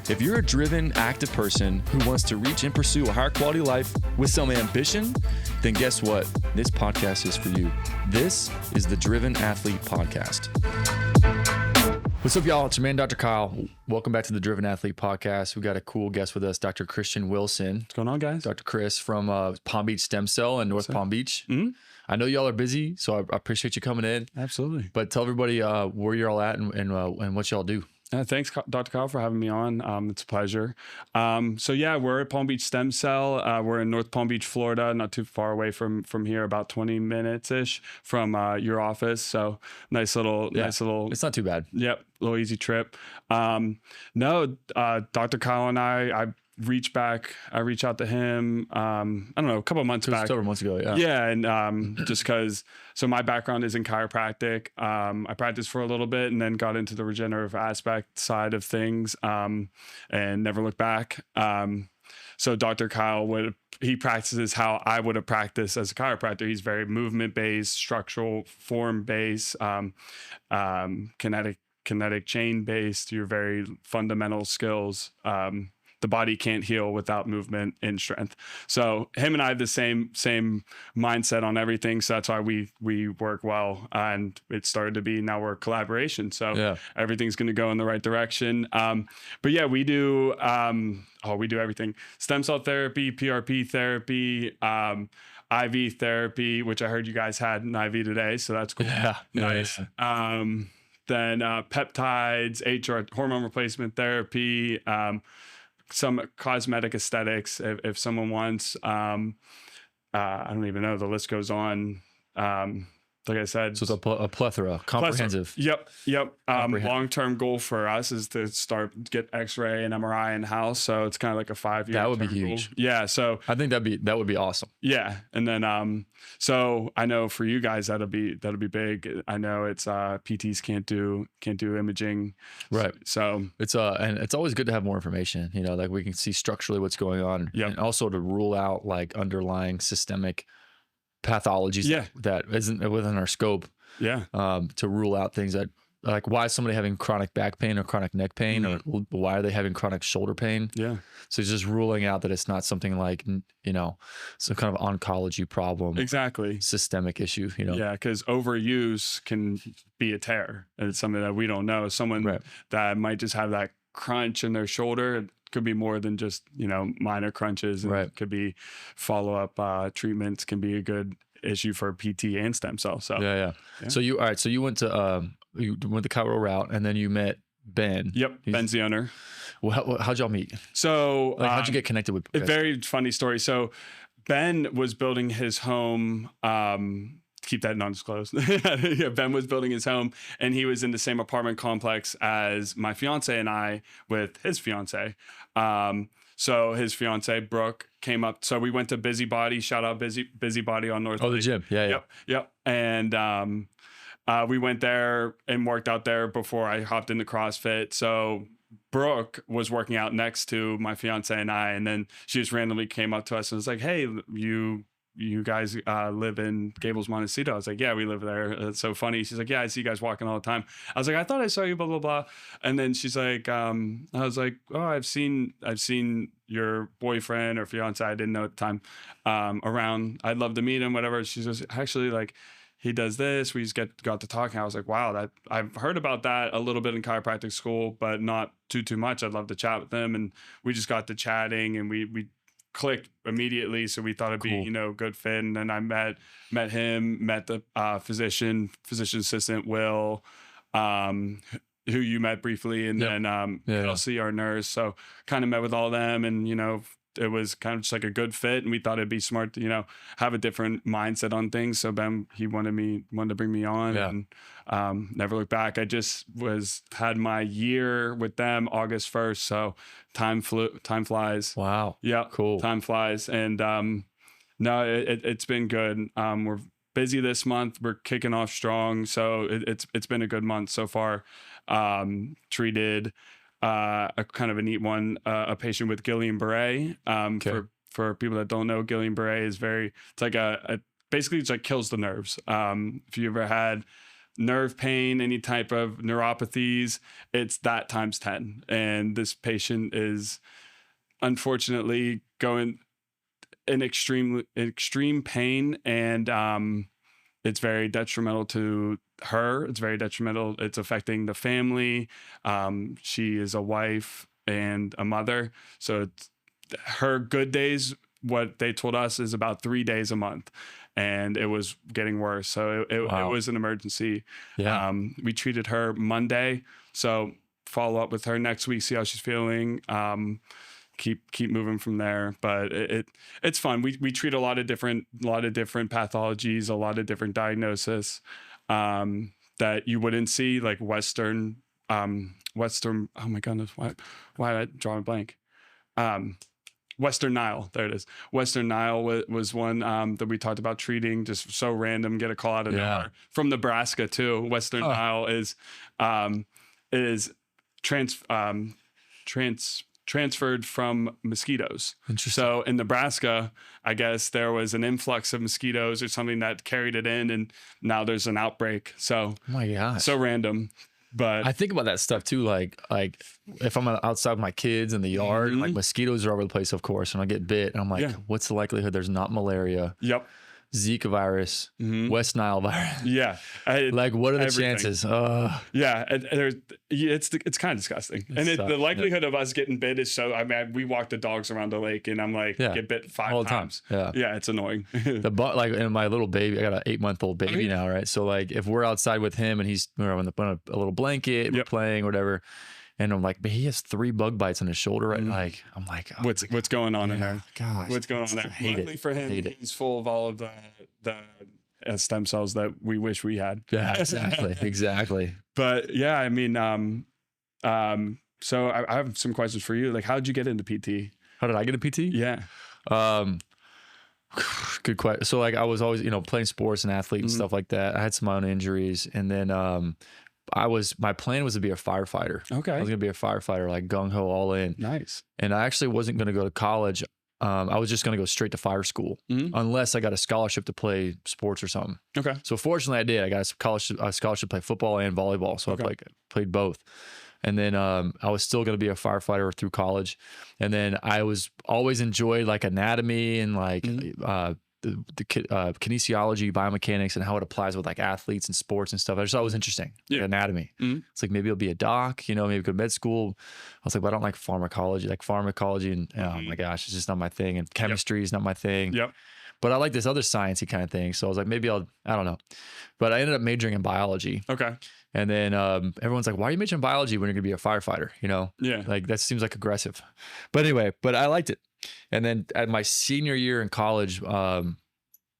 If you're a driven, active person who wants to reach and pursue a higher quality life with some ambition, then guess what? This podcast is for you. This is the Driven Athlete Podcast. What's up, y'all? It's your man, Dr. Kyle. Welcome back to the Driven Athlete Podcast. We got a cool guest with us, Dr. Christian Wilson. What's going on, guys? Dr. Chris from Palm Beach Stem Cell in North Palm Beach. Mm-hmm. I know y'all are busy, so I appreciate you coming in. Absolutely. But tell everybody where you're all at and what y'all do. Thanks, Dr. Kyle, for having me on. It's a pleasure. We're at Palm Beach Stem Cell. We're in North Palm Beach, Florida, not too far away from here, about 20 minutes-ish from your office. So nice little. It's not too bad. Yep, little easy trip. Dr. Kyle and I reached out to him, I don't know, a couple of months back. Several months ago, yeah. Yeah, and just because, so my background is in chiropractic. I practiced for a little bit and then got into the regenerative aspect side of things and never looked back. So Dr. Kyle he practices how I would have practiced as a chiropractor. He's very movement-based, structural, form-based, kinetic chain-based, your very fundamental skills. The body can't heal without movement and strength. So him and I have the same mindset on everything. So that's why we work well. And it started to be, now we're a collaboration. So everything's going to go in the right direction. But yeah, we do everything. Stem cell therapy, PRP therapy, IV therapy, which I heard you guys had an IV today. So that's cool. Yeah. Nice. Yeah. Then peptides, hormone replacement therapy, some cosmetic aesthetics if someone wants. I don't even know, the list goes on. Like I said, so it's a plethora, comprehensive. Yep. Long-term goal for us is to get X-ray and MRI in house. So it's kind of like a 5-year. That would be huge. Goal. Yeah. So I think that would be awesome. Yeah. And then, so I know for you guys, that'll be big. I know it's, PTs can't do imaging. Right. So it's and it's always good to have more information, like we can see structurally what's going on. Yep. And also to rule out like underlying systemic pathologies that isn't within our scope. Yeah. To rule out things that, like, why is somebody having chronic back pain or chronic neck pain, or why are they having chronic shoulder pain? Yeah. So it's just ruling out that it's not something like, some kind of oncology problem. Exactly. Systemic issue, Yeah, because overuse can be a tear. And it's something that we don't know. Someone that might just have that crunch in their shoulder, it could be more than just, minor crunches. And it could be follow-up treatments can be a good issue for PT and stem cell. So yeah. So you went to the chiro route, and then you met Ben. Yep. Ben's the owner. Well, how'd y'all meet? So how'd you get connected with Chris? A very funny story. So Ben was building his home, keep that non-disclosed. Yeah, Ben was building his home, and he was in the same apartment complex as my fiance and I with his fiance. So his fiance, Brooke, came up. So we went to Busybody. Shout out Busybody on North. Oh, the gym. Yeah. Yep. And we went there and worked out there before I hopped into CrossFit. So Brooke was working out next to my fiance and I, and then she just randomly came up to us and was like, "Hey, you guys live in Gables, Montecito?" I was like, "Yeah, we live there." It's so funny. She's like, "Yeah, I see you guys walking all the time." I was like, "I thought I saw you, blah, blah, blah." And then she's like, I was like, "Oh, I've seen your boyfriend or fiance," I didn't know at the time, around. I'd love to meet him, whatever. She says, "Actually, like, he does this." We just got to talking. I was like, "Wow, that I've heard about that a little bit in chiropractic school, but not too much. I'd love to chat with them." And we just got to chatting, and we clicked immediately. So we thought it'd be, good fit. And then I met him, met the physician assistant, Will, who you met briefly. And then Kelsey, our nurse. So kind of met with all them, and, it was kind of just like a good fit, and we thought it'd be smart to, have a different mindset on things. So Ben, he wanted to bring me on, and never looked back. I just had my year with them August 1st. So time flies. Wow. Yeah. Cool. Time flies. And no, it's been good. We're busy this month. We're kicking off strong. So it's been a good month so far. Treated a kind of a neat one, a patient with Guillain-Barré. For people that don't know, Guillain-Barré is it's like basically it's like kills the nerves. If you ever had nerve pain, any type of neuropathies, it's that times 10. And this patient is unfortunately going in extreme pain, and it's very detrimental to her. It's very detrimental. It's affecting the family. She is a wife and a mother. So it's, her good days, what they told us, is about 3 days a month. And it was getting worse. So it was an emergency. Yeah. We treated her Monday. So follow up with her next week, see how she's feeling. Keep moving from there. But it's fun. We treat a lot of different pathologies, a lot of different diagnoses that you wouldn't see, like Western. Oh my goodness, why did I draw a blank? Western Nile. There it is. Western Nile was one that we talked about treating, just so random, get a call out of nowhere. From Nebraska too. Western Nile is transferred from mosquitoes. Interesting. So in Nebraska, I guess there was an influx of mosquitoes or something that carried it in, and now there's an outbreak. So Oh my gosh. so random. But I think about that stuff too. Like if I'm outside with my kids in the yard, like mosquitoes are all over the place, of course, and I get bit, and I'm like, what's the likelihood there's not malaria? Yep. Zika virus, West Nile virus. Yeah. Like, what are the everything. chances? Yeah. It's kind of disgusting. And the likelihood of us getting bit is so, I mean, we walk the dogs around the lake and I'm like, get bit 5 all the times. time. Yeah. Yeah. It's annoying. Like, and my little baby, I got an 8-month-old baby now, right? So like, if we're outside with him and he's on a little blanket, we're playing or whatever, and I'm like, but he has 3 bug bites on his shoulder, right? Like, I'm like, what's going on in there? Gosh, what's going on there? Luckily for him, he's full of all of the stem cells that we wish we had. Yeah, exactly. But yeah, I mean, so I have some questions for you. Like, how did you get into PT? How did I get a PT? Yeah. Good question. So like, I was always, playing sports and athlete and stuff like that. I had some of my own injuries, and then my plan was to be a firefighter. Okay. I was gonna be a firefighter, like gung ho, all in. Nice. And I actually wasn't gonna go to college. I was just gonna go straight to fire school, unless I got a scholarship to play sports or something. Okay. So fortunately, I did. I got a scholarship to play football and volleyball, so I played both. And then I was still gonna be a firefighter through college. And then I was always enjoyed like anatomy and like the kinesiology, biomechanics, and how it applies with like athletes and sports and stuff. I just thought it was interesting. Like anatomy. It's like, maybe I'll be a doc, maybe go to med school. I was like, but I don't like pharmacology. And oh my gosh, it's just not my thing. And chemistry is not my thing. Yep. But I like this other sciencey kind of thing. So I was like, maybe I don't know. But I ended up majoring in biology. Okay. And then everyone's like, why are you majoring in biology when you're gonna be a firefighter? Yeah. Like, that seems like aggressive. But anyway, I liked it. And then at my senior year in college, I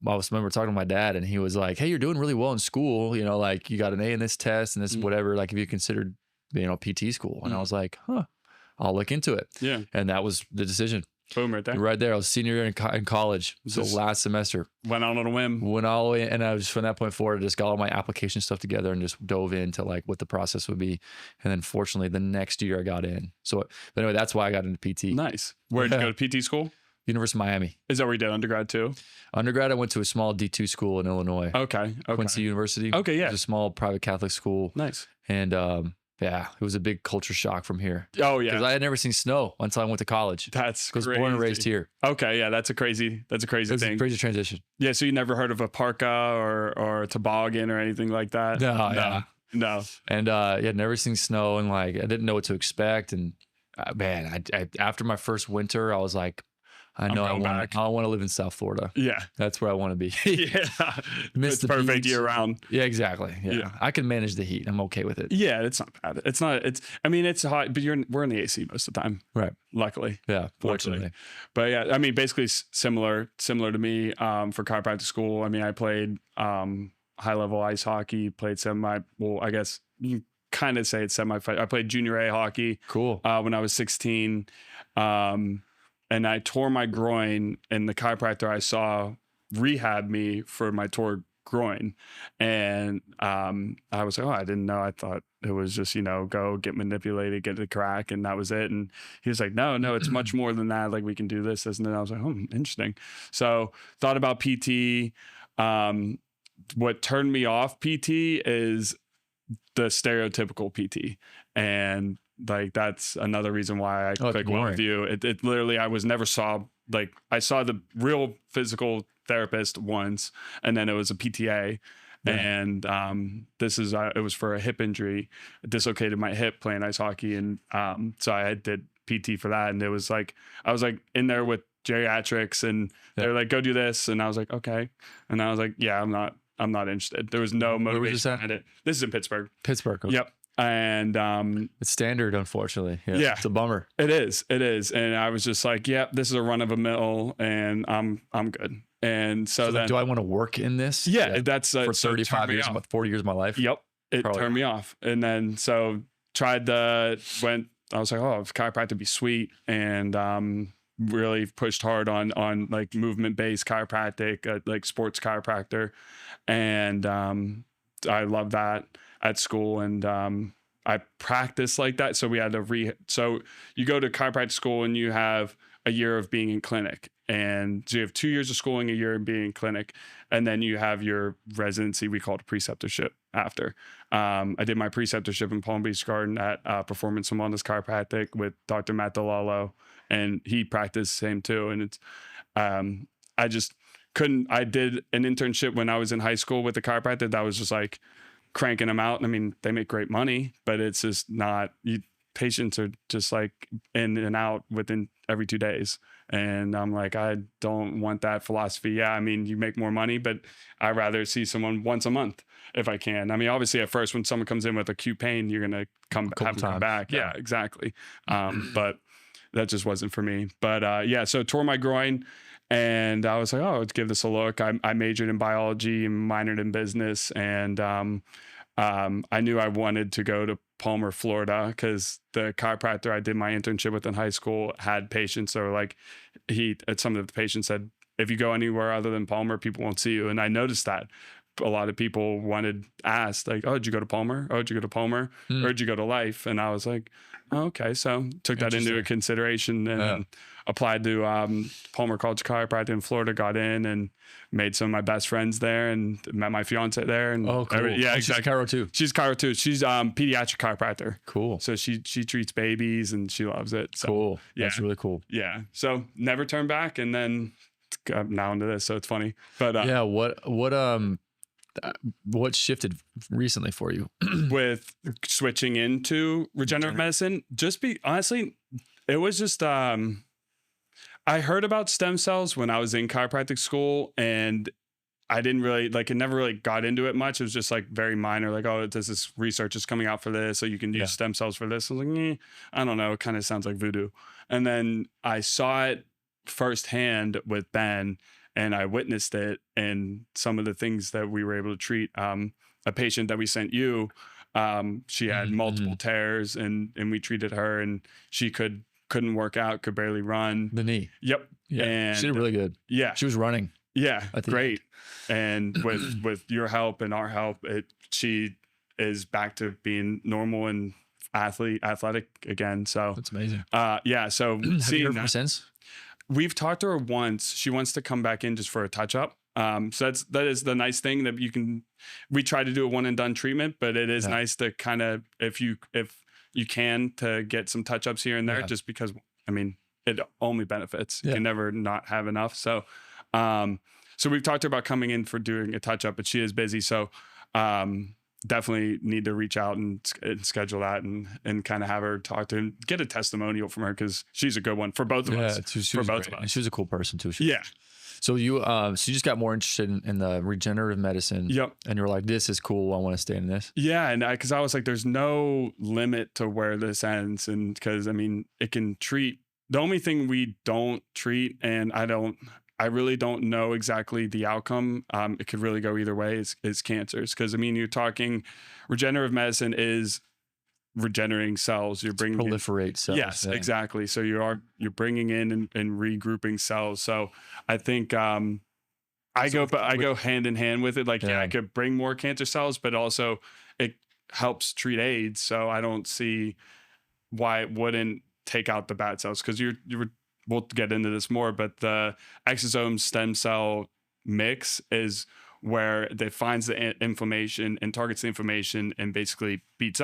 remember talking to my dad, and he was like, hey, you're doing really well in school. Like, you got an A in this test and this whatever. Like, if you considered, PT school. And I was like, I'll look into it. Yeah. And that was the decision. Boom, right there. Right there. I was senior year in college. So last semester. Went out on a whim. Went all the way. And I was, from that point forward, just got all my application stuff together and just dove into like what the process would be. And then fortunately, the next year I got in. So, but anyway, that's why I got into PT. Nice. Where did you go to PT school? University of Miami. Is that where you did undergrad too? Undergrad, I went to a small D2 school in Illinois. Okay. Quincy University. Okay, yeah. It was a small private Catholic school. Nice. And yeah, it was a big culture shock from here. Oh yeah, because I had never seen snow until I went to college. That's crazy. I was born and raised here. Okay, yeah, that's a crazy thing. A crazy transition. Yeah, so you never heard of a parka or a toboggan or anything like that? No. And yeah, never seen snow, and like, I didn't know what to expect. And man, I after my first winter, I was like, I know I want to live in South Florida. Yeah. That's where I want to be. Yeah. It's perfect year round. Yeah, exactly. Yeah. I can manage the heat. I'm okay with it. Yeah, it's not bad. It's hot, but we're in the AC most of the time. Right. Luckily. Yeah, fortunately. But yeah, I mean, basically similar to me for chiropractic school. I mean, I played high level ice hockey, played I guess you kind of say it's semi. I played junior A hockey. Cool. When I was 16. And I tore my groin, and the chiropractor I saw rehab me for my tore groin. And I was like, oh, I didn't know. I thought it was just, go get manipulated, get the crack, and that was it. And he was like, no, it's much more than that. Like, we can do this. And then I was like, oh, interesting. So thought about PT. what turned me off PT is the stereotypical PT. And like, that's another reason why I click well with you. It literally, I saw the real physical therapist once, and then it was a PTA. Yeah. And it was for a hip injury. I dislocated my hip playing ice hockey, and so I did PT for that. And it was like, I was like in there with geriatrics, and they're like, go do this, and I was like, okay. And I was like, yeah, I'm not interested. There was no motivation behind it. This is in Pittsburgh. Okay. Yep. And it's standard, unfortunately. Yeah, it's a bummer. It is. And I was just like, yep, this is a run of a mill, and I'm good. And so then, do I want to work in this? Yeah, that's for 35 years, 40 years of my life. Yep, it turned me off. And then I was like, oh, if chiropractic would be sweet, and really pushed hard on like movement based chiropractic, like sports chiropractor, and I love that at school, and I practiced like that. So we had so you go to chiropractic school and you have a year of being in clinic, and so you have 2 years of schooling, a year of being in clinic, and then you have your residency. We call it a preceptorship after. I did my preceptorship in Palm Beach Garden at Performance and Wellness Chiropractic with Dr. Matt DeLallo, and he practiced the same too. And it's I just couldn't. I did an internship when I was in high school with the chiropractor that was just like cranking them out. I mean, they make great money, but it's just not. Patients are just like in and out within every 2 days. And I'm like, I don't want that philosophy. Yeah, I mean, you make more money, but I'd rather see someone once a month if I can. I mean, obviously at first when someone comes in with acute pain, you're going to have them come back. Yeah, exactly. But that just wasn't for me. But so tore my groin, and I was like, oh, let's give this a look. I majored in biology and minored in business. And I knew I wanted to go to Palmer, Florida, because the chiropractor I did my internship with in high school had patients that were like, some of the patients said, if you go anywhere other than Palmer, people won't see you. And I noticed that a lot of people asked like, oh, did you go to Palmer? Oh, did you go to Palmer? Or did you go to Life? And I was like, oh, okay. So took that into consideration, and applied to Palmer College of Chiropractic in Florida, got in, and made some of my best friends there, and met my fiance there. And cool. Exactly. She's chiro too. She's chiro too. She's pediatric chiropractor. Cool. So she treats babies, and she loves it. So, cool. Yeah. That's really cool. Yeah. So never turned back, and then I'm now into this. So it's funny. But what shifted recently for you with switching into regenerative medicine? Honestly, it was just I heard about stem cells when I was in chiropractic school, and I didn't really it never really got into it much. It was just like very minor, like, oh, this research is coming out for this, so you can use stem cells for this. I was like, I don't know, it kind of sounds like voodoo. And then I saw it firsthand with Ben, and I witnessed it, and some of the things that we were able to treat. A patient that we sent you, she had multiple tears, and we treated her, and she couldn't work out, could barely run. The knee. Yep. Yeah. And she did really good. Yeah. She was running. Yeah. Great. And with your help and our help, she is back to being normal and athletic again. So that's amazing. So have you heard from her since? We've talked to her once. She wants to come back in just for a touch up. So that is the nice thing that we try to do a one and done treatment, but it is nice to kind of, if you can, to get some touch ups here and there, just because, I mean, it only benefits. You can never not have enough. So, so we've talked to her about coming in for doing a touch up, but she is busy. So, definitely need to reach out and schedule that, and kind of have her talk to him, get a testimonial from her, because she's a good one for both of us. For both of us. And she was a cool person too. Yeah. So you just got more interested in the regenerative medicine. Yep. And you're like, this is cool. I want to stay in this. Yeah. And because I was like, there's no limit to where this ends. And because, I mean, it can treat, the only thing we don't treat, and I really don't know exactly the outcome. It could really go either way, is cancers. Because, I mean, you're talking regenerative medicine is regenerating cells. You're bringing proliferate cells. Yes, exactly. So you're bringing in and regrouping cells. So I think I go hand in hand with it. Like, I could bring more cancer cells, but also it helps treat AIDS. So I don't see why it wouldn't take out the bad cells, because we'll get into this more, but the exosome stem cell mix is where it finds the inflammation and targets the inflammation and basically beats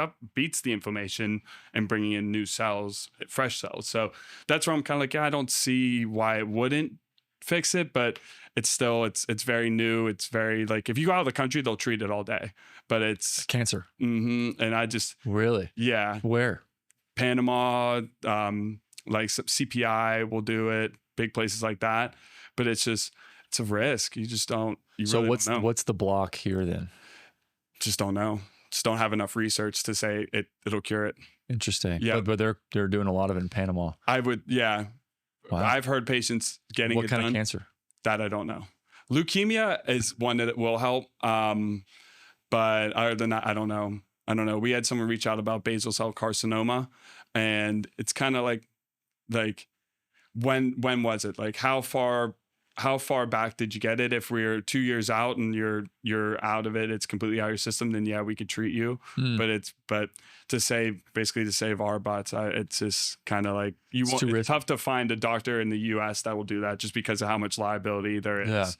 the inflammation and bringing in new cells, fresh cells. So that's where I'm kind of like, yeah, I don't see why it wouldn't fix it, but it's still, it's very new. It's very like, if you go out of the country, they'll treat it all day, but it's Cancer. And I just, Really? yeah, Where? Panama, like some CPI will do it, big places like that, but it's a risk. You just don't, So really don't know. what's the block here then? Just don't know. Just don't have enough research to say it'll cure it. Interesting. Yeah. But they're doing a lot of it in Panama. I would, yeah. Wow. I've heard patients getting What it kind done. of cancer? That I don't know. Leukemia is one that will help. But other than that, I don't know. We had someone reach out about basal cell carcinoma, and it's kind of like when was it? Like how far back did you get it? If we're 2 years out and you're out of it, it's completely out of your system, then yeah, we could treat you. But to save our butts, it's just kind of like it's tough to find a doctor in the US that will do that just because of how much liability there is. Yeah.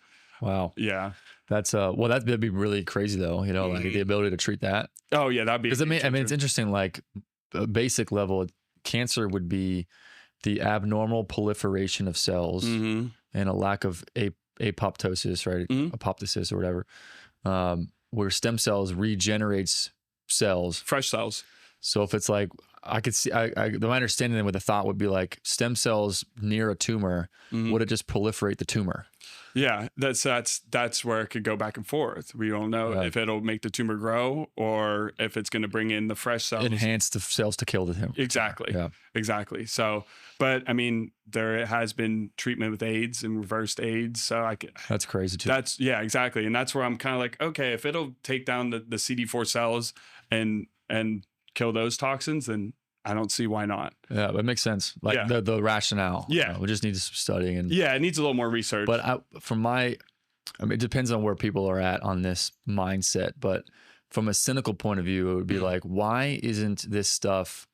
Wow. Yeah. That's that'd be really crazy though, you know, like the ability to treat that. Oh yeah, that'd be, because I mean it's interesting, like a basic level, cancer would be the abnormal proliferation of cells and a lack of apoptosis, right? Apoptosis or whatever, where stem cells regenerates cells, fresh cells. So if it's like, I could see, my understanding with the thought would be like stem cells near a tumor, would it just proliferate the tumor? Yeah, that's where it could go back and forth. We don't know if it'll make the tumor grow or if it's going to bring in the fresh cells. Enhance the cells to kill the tumor. Exactly. Yeah. Exactly. So, but I mean, there has been treatment with AIDS and reversed AIDS. So that's crazy too. Yeah, exactly. And that's where I'm kind of like, okay, if it'll take down the CD4 cells and kill those toxins, then I don't see why not. Yeah, it makes sense. Like the rationale. Yeah. We just need some studying. And yeah, it needs a little more research. But I mean, it depends on where people are at on this mindset. But from a cynical point of view, it would be like, why isn't this stuff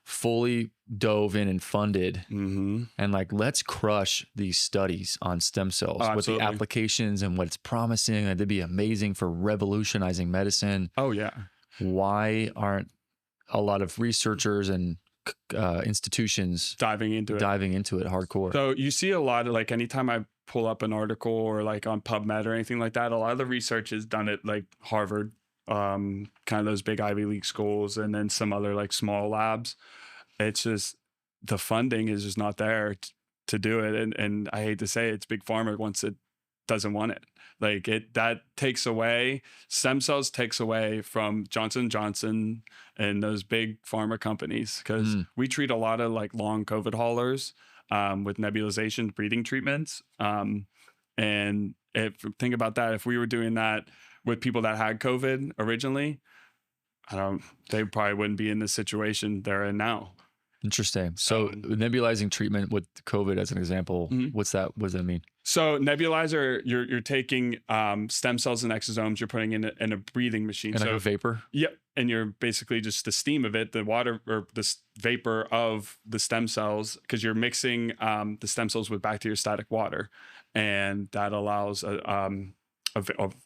fully dove in and funded? And like, let's crush these studies on stem cells with the applications and what it's promising. And it'd be amazing for revolutionizing medicine. Oh, yeah. Why aren't a lot of researchers and institutions diving into it hardcore? So you see a lot of, like, anytime I pull up an article or like on PubMed or anything like that, a lot of the research is done at like Harvard, kind of those big Ivy League schools, and then some other like small labs. It's just the funding is just not there to do it. And I hate to say it, it's big pharma once it doesn't want it. Like that takes away, stem cells takes away from Johnson & Johnson and those big pharma companies, because we treat a lot of like long COVID haulers with nebulization breathing treatments. And think about that, if we were doing that with people that had COVID originally, they probably wouldn't be in this situation they're in now. Interesting. So nebulizing treatment with COVID as an example, what does that mean? So nebulizer, you're taking stem cells and exosomes, you're putting in a breathing machine. And so like a vapor? Yep. And you're basically just the steam of it, the water or the vapor of the stem cells, because you're mixing the stem cells with bacteriostatic water. And that allows a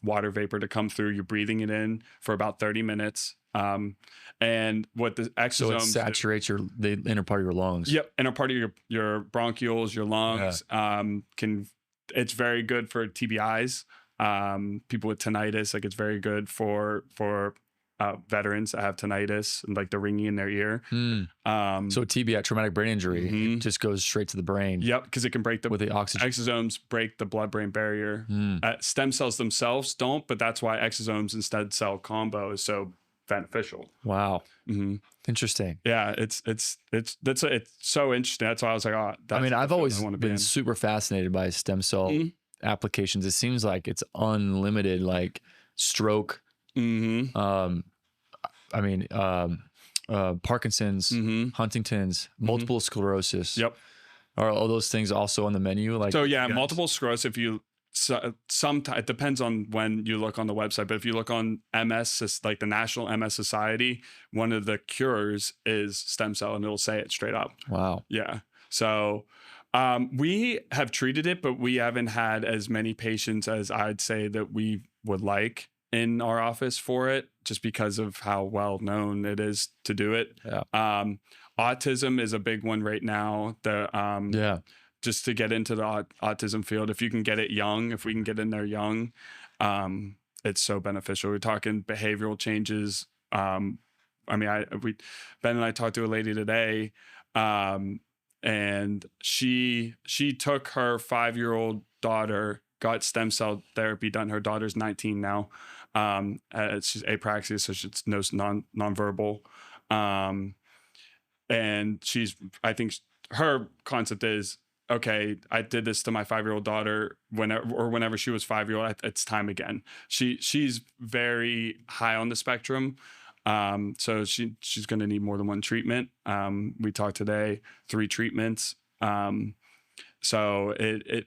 water vapor to come through. You're breathing it in for about 30 minutes. And what the exosomes so it saturates the inner part of your lungs. Yep, inner part of your bronchioles, your lungs. It's very good for TBIs, people with tinnitus. Like, it's very good for veterans that have tinnitus and like the ringing in their ear. So TBI, traumatic brain injury, it just goes straight to the brain. Yep, because it can break with the oxygen. Exosomes break the blood-brain barrier. Stem cells themselves don't, but that's why exosomes and stem cell combo is so beneficial. Wow. Interesting. Yeah, it's so interesting. That's why I was like, I've always been super fascinated by stem cell applications. It seems like it's unlimited, like stroke, Parkinson's, Huntington's, multiple sclerosis. Yep. Are all those things also on the menu? Like, so yeah, multiple sclerosis. It depends on when you look on the website, but if you look on MS, like the National MS Society, one of the cures is stem cell, and it'll say it straight up. Wow. Yeah. So we have treated it, but we haven't had as many patients as I'd say that we would like in our office for it, just because of how well known it is to do it. Yeah. Autism is a big one right now. Yeah. Just to get into the autism field, if you can get it young, if we can get in there young, it's so beneficial. We're talking behavioral changes. I mean, Ben and I talked to a lady today, and she took her 5-year-old daughter, got stem cell therapy done. Her daughter's 19 now. She's apraxia, so she's nonverbal. And I think her concept is, okay, I did this to my 5-year-old daughter whenever she was 5-year-old. It's time again. She's very high on the spectrum. So she's going to need more than one treatment. We talked today, 3 treatments. So it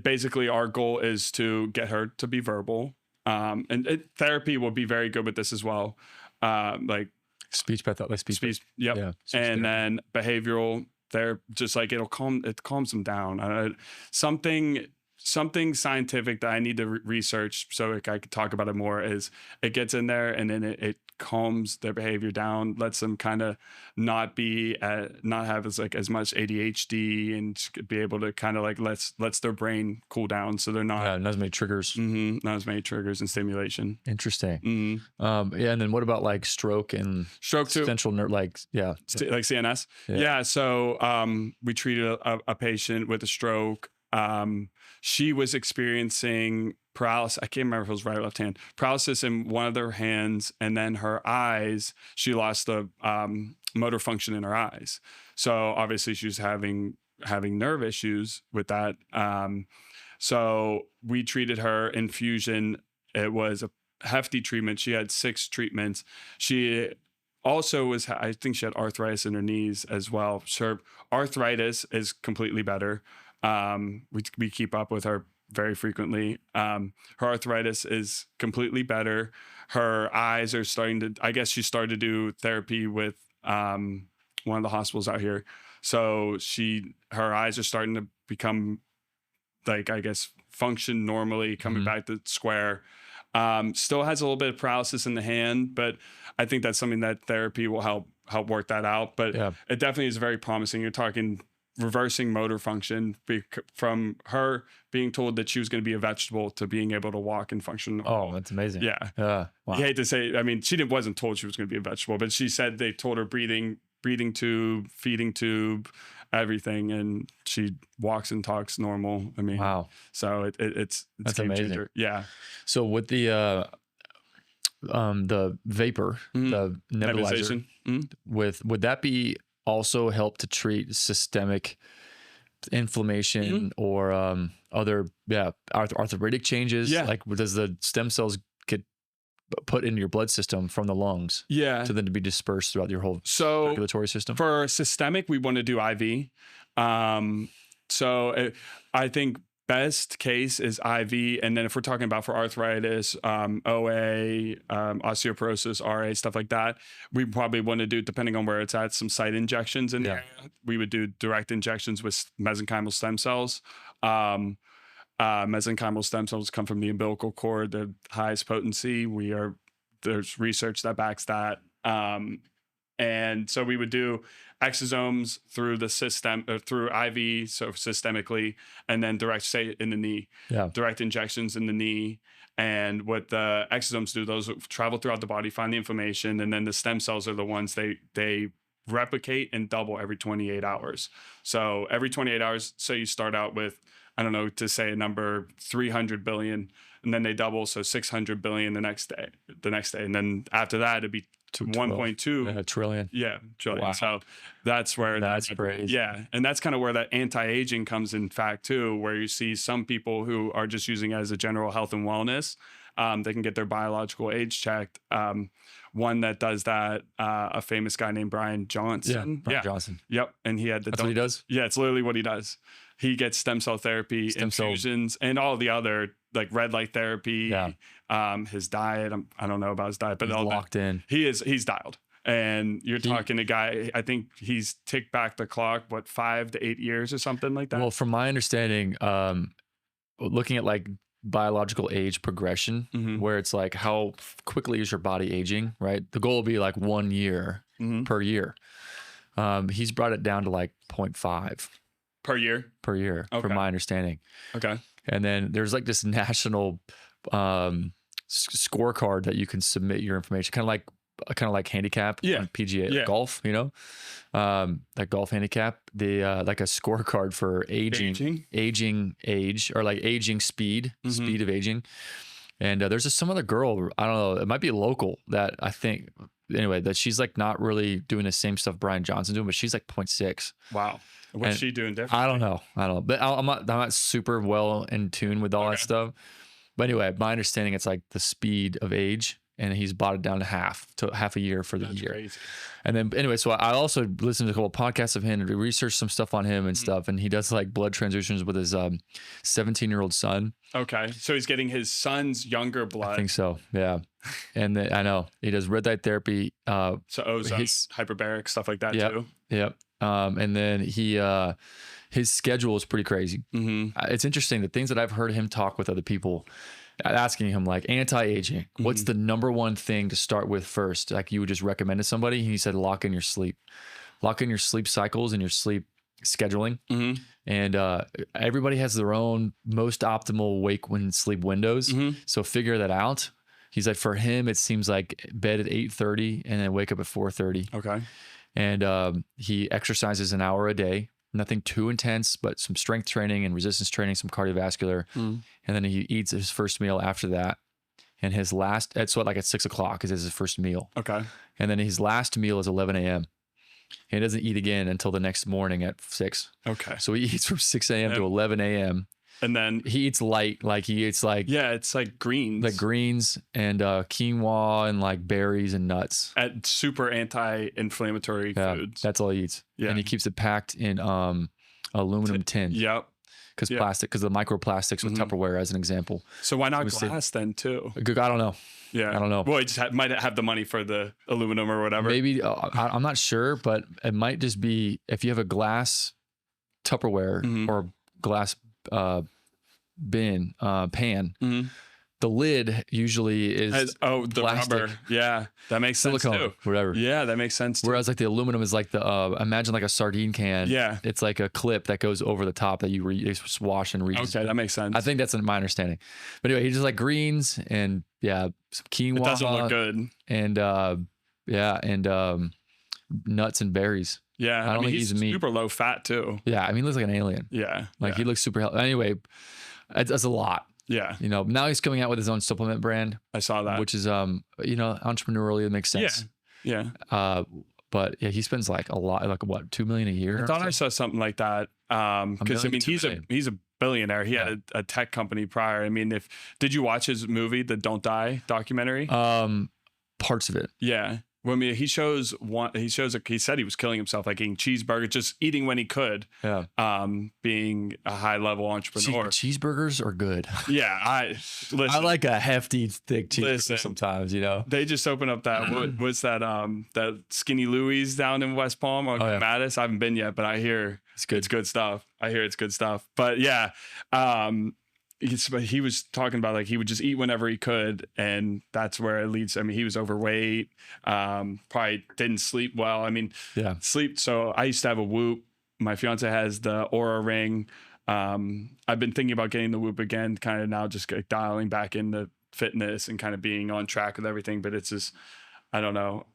basically, our goal is to get her to be verbal. And therapy will be very good with this as well. Like Speech pathology. speech. Yep. Yeah, and then behavioral therapy, just like it calms them down. Something scientific that I need to research so I could talk about it more is it gets in there and then it calms their behavior down, lets them kind of not have as much ADHD, and be able to kind of like lets their brain cool down, so they're not as many triggers. Not as many triggers and stimulation. Interesting. Yeah, and then what about like stroke too? Central nerve, like CNS. Yeah. So we treated a patient with a stroke. She was experiencing paralysis. I can't remember if it was right or left hand. Paralysis in one of their hands, and then her eyes. She lost the motor function in her eyes. So obviously she was having nerve issues with that. So we treated her infusion. It was a hefty treatment. She had 6 treatments. She also I think she had arthritis in her knees as well. So arthritis is completely better. We keep up with her very frequently. Her arthritis is completely better. Her eyes are I guess she started to do therapy with one of the hospitals out here. So her eyes are starting to become, like, I guess, function normally, coming back to square. Still has a little bit of paralysis in the hand, but I think that's something that therapy will help work that out. But it definitely is very promising. You're talking reversing motor function from her being told that she was going to be a vegetable to being able to walk and function. Oh, that's amazing. Yeah. Wow. I hate to say, I mean, she wasn't told she was going to be a vegetable, but she said they told her breathing tube, feeding tube, everything, and she walks and talks normal. I mean, wow. So it's that's amazing. changer. Yeah. So with the vapor, the nebulizer, would that be also help to treat systemic inflammation or other arthritic changes? Like, does the stem cells get put into your blood system from the lungs to then to be dispersed throughout your whole circulatory system? For systemic, we want to do IV. I think best case is IV. And then if we're talking about for arthritis, OA, osteoporosis, RA, stuff like that, we probably want to do, depending on where it's at, some site injections in the area. We would do direct injections with mesenchymal stem cells. Mesenchymal stem cells come from the umbilical cord, the highest potency. There's research that backs that. And so we would do exosomes through the system, through IV, so systemically, and then direct in the knee, direct injections in the knee. And what the exosomes do, those travel throughout the body, find the inflammation, and then the stem cells are the ones they replicate and double every 28 hours. So every 28 hours, so you start out with, I don't know, to say a number, 300 billion, and then they double, so 600 billion the next day, and then after that it'd be 1.2 trillion. Trillion. Wow. So that's where that's crazy. Yeah, and that's kind of where that anti-aging comes in fact too, where you see some people who are just using it as a general health and wellness. They can get their biological age checked. One that does that, a famous guy named Brian Johnson. Brian Johnson. Yep, and he had That's what he does? Yeah, it's literally what he does. He gets stem cell therapy, infusions, and all the other, like, red light therapy. His diet, I don't know about his diet, but he's locked in. He's dialed. And you're talking a guy, I think he's ticked back the clock, 5 to 8 years or something like that? Well, from my understanding, looking at like biological age progression, where it's like how quickly is your body aging, right? The goal will be like 1 year per year. He's brought it down to like 0.5 Per year? per year, from my understanding. Okay. And then there's like this national scorecard that you can submit your information, kind of like handicap on PGA golf, you know, like golf handicap, like a scorecard for aging age, or like aging speed of aging. And there's some other girl, I don't know, it might be local, that I think, anyway, that she's like not really doing the same stuff Brian Johnson's doing, but she's like 0.6. Wow. What's she doing different? I don't know. But I'm not super well in tune with all that stuff. But anyway, my understanding, it's like the speed of age, and he's brought it down to half a year for the year. Crazy. And then anyway, so I also listened to a couple podcasts of him and researched some stuff on him and stuff. And he does like blood transfusions with his 17-year-old son. Okay. So he's getting his son's younger blood. I think so. Yeah. And then I know he does red light therapy. So ozone, hyperbaric, stuff like that too. Yep. And then his schedule is pretty crazy. It's interesting, the things that I've heard him talk with other people, asking him like anti-aging, what's the number one thing to start with first? Like you would just recommend to somebody. And he said, lock in your sleep cycles and your sleep scheduling. And everybody has their own most optimal wake when sleep windows. So figure that out. He's like, for him, it seems like bed at 8:30 and then wake up at 4:30. Okay. And he exercises an hour a day, nothing too intense, but some strength training and resistance training, some cardiovascular. And then he eats his first meal after that. And his last, at 6 o'clock is his first meal. Okay. And then his last meal is 11 a.m. And he doesn't eat again until the next morning at 6. Okay. So he eats from 6 a.m. to 11 a.m. And then he eats light, like he eats like, it's like greens, and quinoa and like berries and nuts. At super anti-inflammatory foods. That's all he eats. Yeah. And he keeps it packed in aluminum tin. Yep. Because the microplastics with Tupperware, as an example. So why not glass then too? I don't know. Yeah. I don't know. Well, he just might have the money for the aluminum or whatever. Maybe, I'm not sure, but it might just be if you have a glass Tupperware or glass pan, the lid usually is the plastic. rubber. Yeah, that makes sense silicone, too. Whatever. Yeah, that makes sense too. Whereas like the aluminum is like the imagine like a sardine can. Yeah, it's like a clip that goes over the top that you wash and reuse. Okay, that makes sense. I think that's my understanding. But anyway, he just like greens and some quinoa. It doesn't look good. And nuts and berries. Yeah, I don't think he's super low fat too. Yeah, I mean, he looks like an alien. Yeah, he looks super healthy. Anyway, that's a lot. Yeah, now he's coming out with his own supplement brand. I saw that, which is entrepreneurially, it makes sense. Yeah. But he spends like a lot, like what, $2 million a year? I thought I saw something like that. Because I mean, he's a billionaire. He had a tech company prior. I mean, did you watch his movie, the Don't Die documentary? Parts of it. Yeah. Well, I mean, he said he was killing himself, like eating cheeseburgers, just eating when he could. Yeah. Being a high level entrepreneur. Cheeseburgers are good. Yeah. I like a hefty, thick cheeseburger sometimes, They just opened up that, what's that, that Skinny Louie's down in West Palm on Mattis. I haven't been yet, but I hear it's good stuff. But yeah. He was talking about like he would just eat whenever he could, and that's where it leads. I mean, he was overweight, probably didn't sleep well. I mean, sleep. So I used to have a Whoop. My fiance has the Aura Ring. I've been thinking about getting the Whoop again, kind of now just dialing back into fitness and kind of being on track with everything. But it's just, I don't know.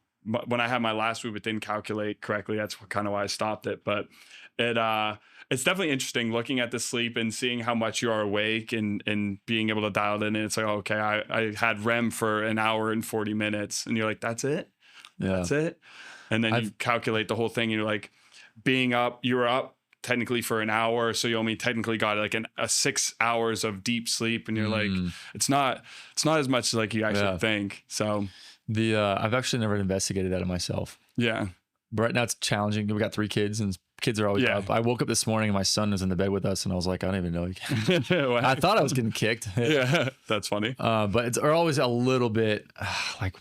When I had my last Whoop, it didn't calculate correctly. That's kind of why I stopped it. But it's definitely interesting looking at the sleep and seeing how much you are awake and being able to dial it in. And it's like, okay, I had REM for an hour and 40 minutes. And you're like, that's it? Yeah. That's it? And then you calculate the whole thing. And you're like, you were up technically for an hour. So you only technically got like a 6 hours of deep sleep. And you're like, it's not as much as like you actually think. So I've actually never investigated that in myself. Yeah. But right now it's challenging. We got 3 kids and kids are always Yeah. up. I woke up this morning and my son was in the bed with us, and I was like, I don't even know. What I thought I was getting kicked. Yeah, that's funny. But it's always a little bit like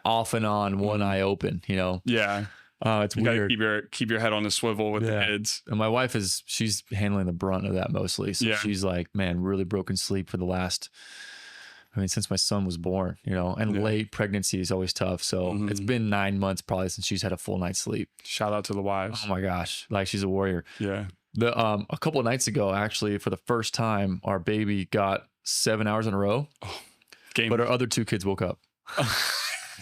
off and on, one eye open, you know? Yeah. It's You weird. gotta keep your head on the swivel with the kids. And my wife she's handling the brunt of that mostly. So Yeah. she's like, man, really broken sleep for the last, since my son was born, you know, and late pregnancy is always tough. So it's been 9 months probably since she's had a full night's sleep. Shout out to the wives. Oh my gosh. Like she's a warrior. Yeah. A couple of nights ago, actually, for the first time, our baby got 7 hours in a row, but our other 2 kids woke up.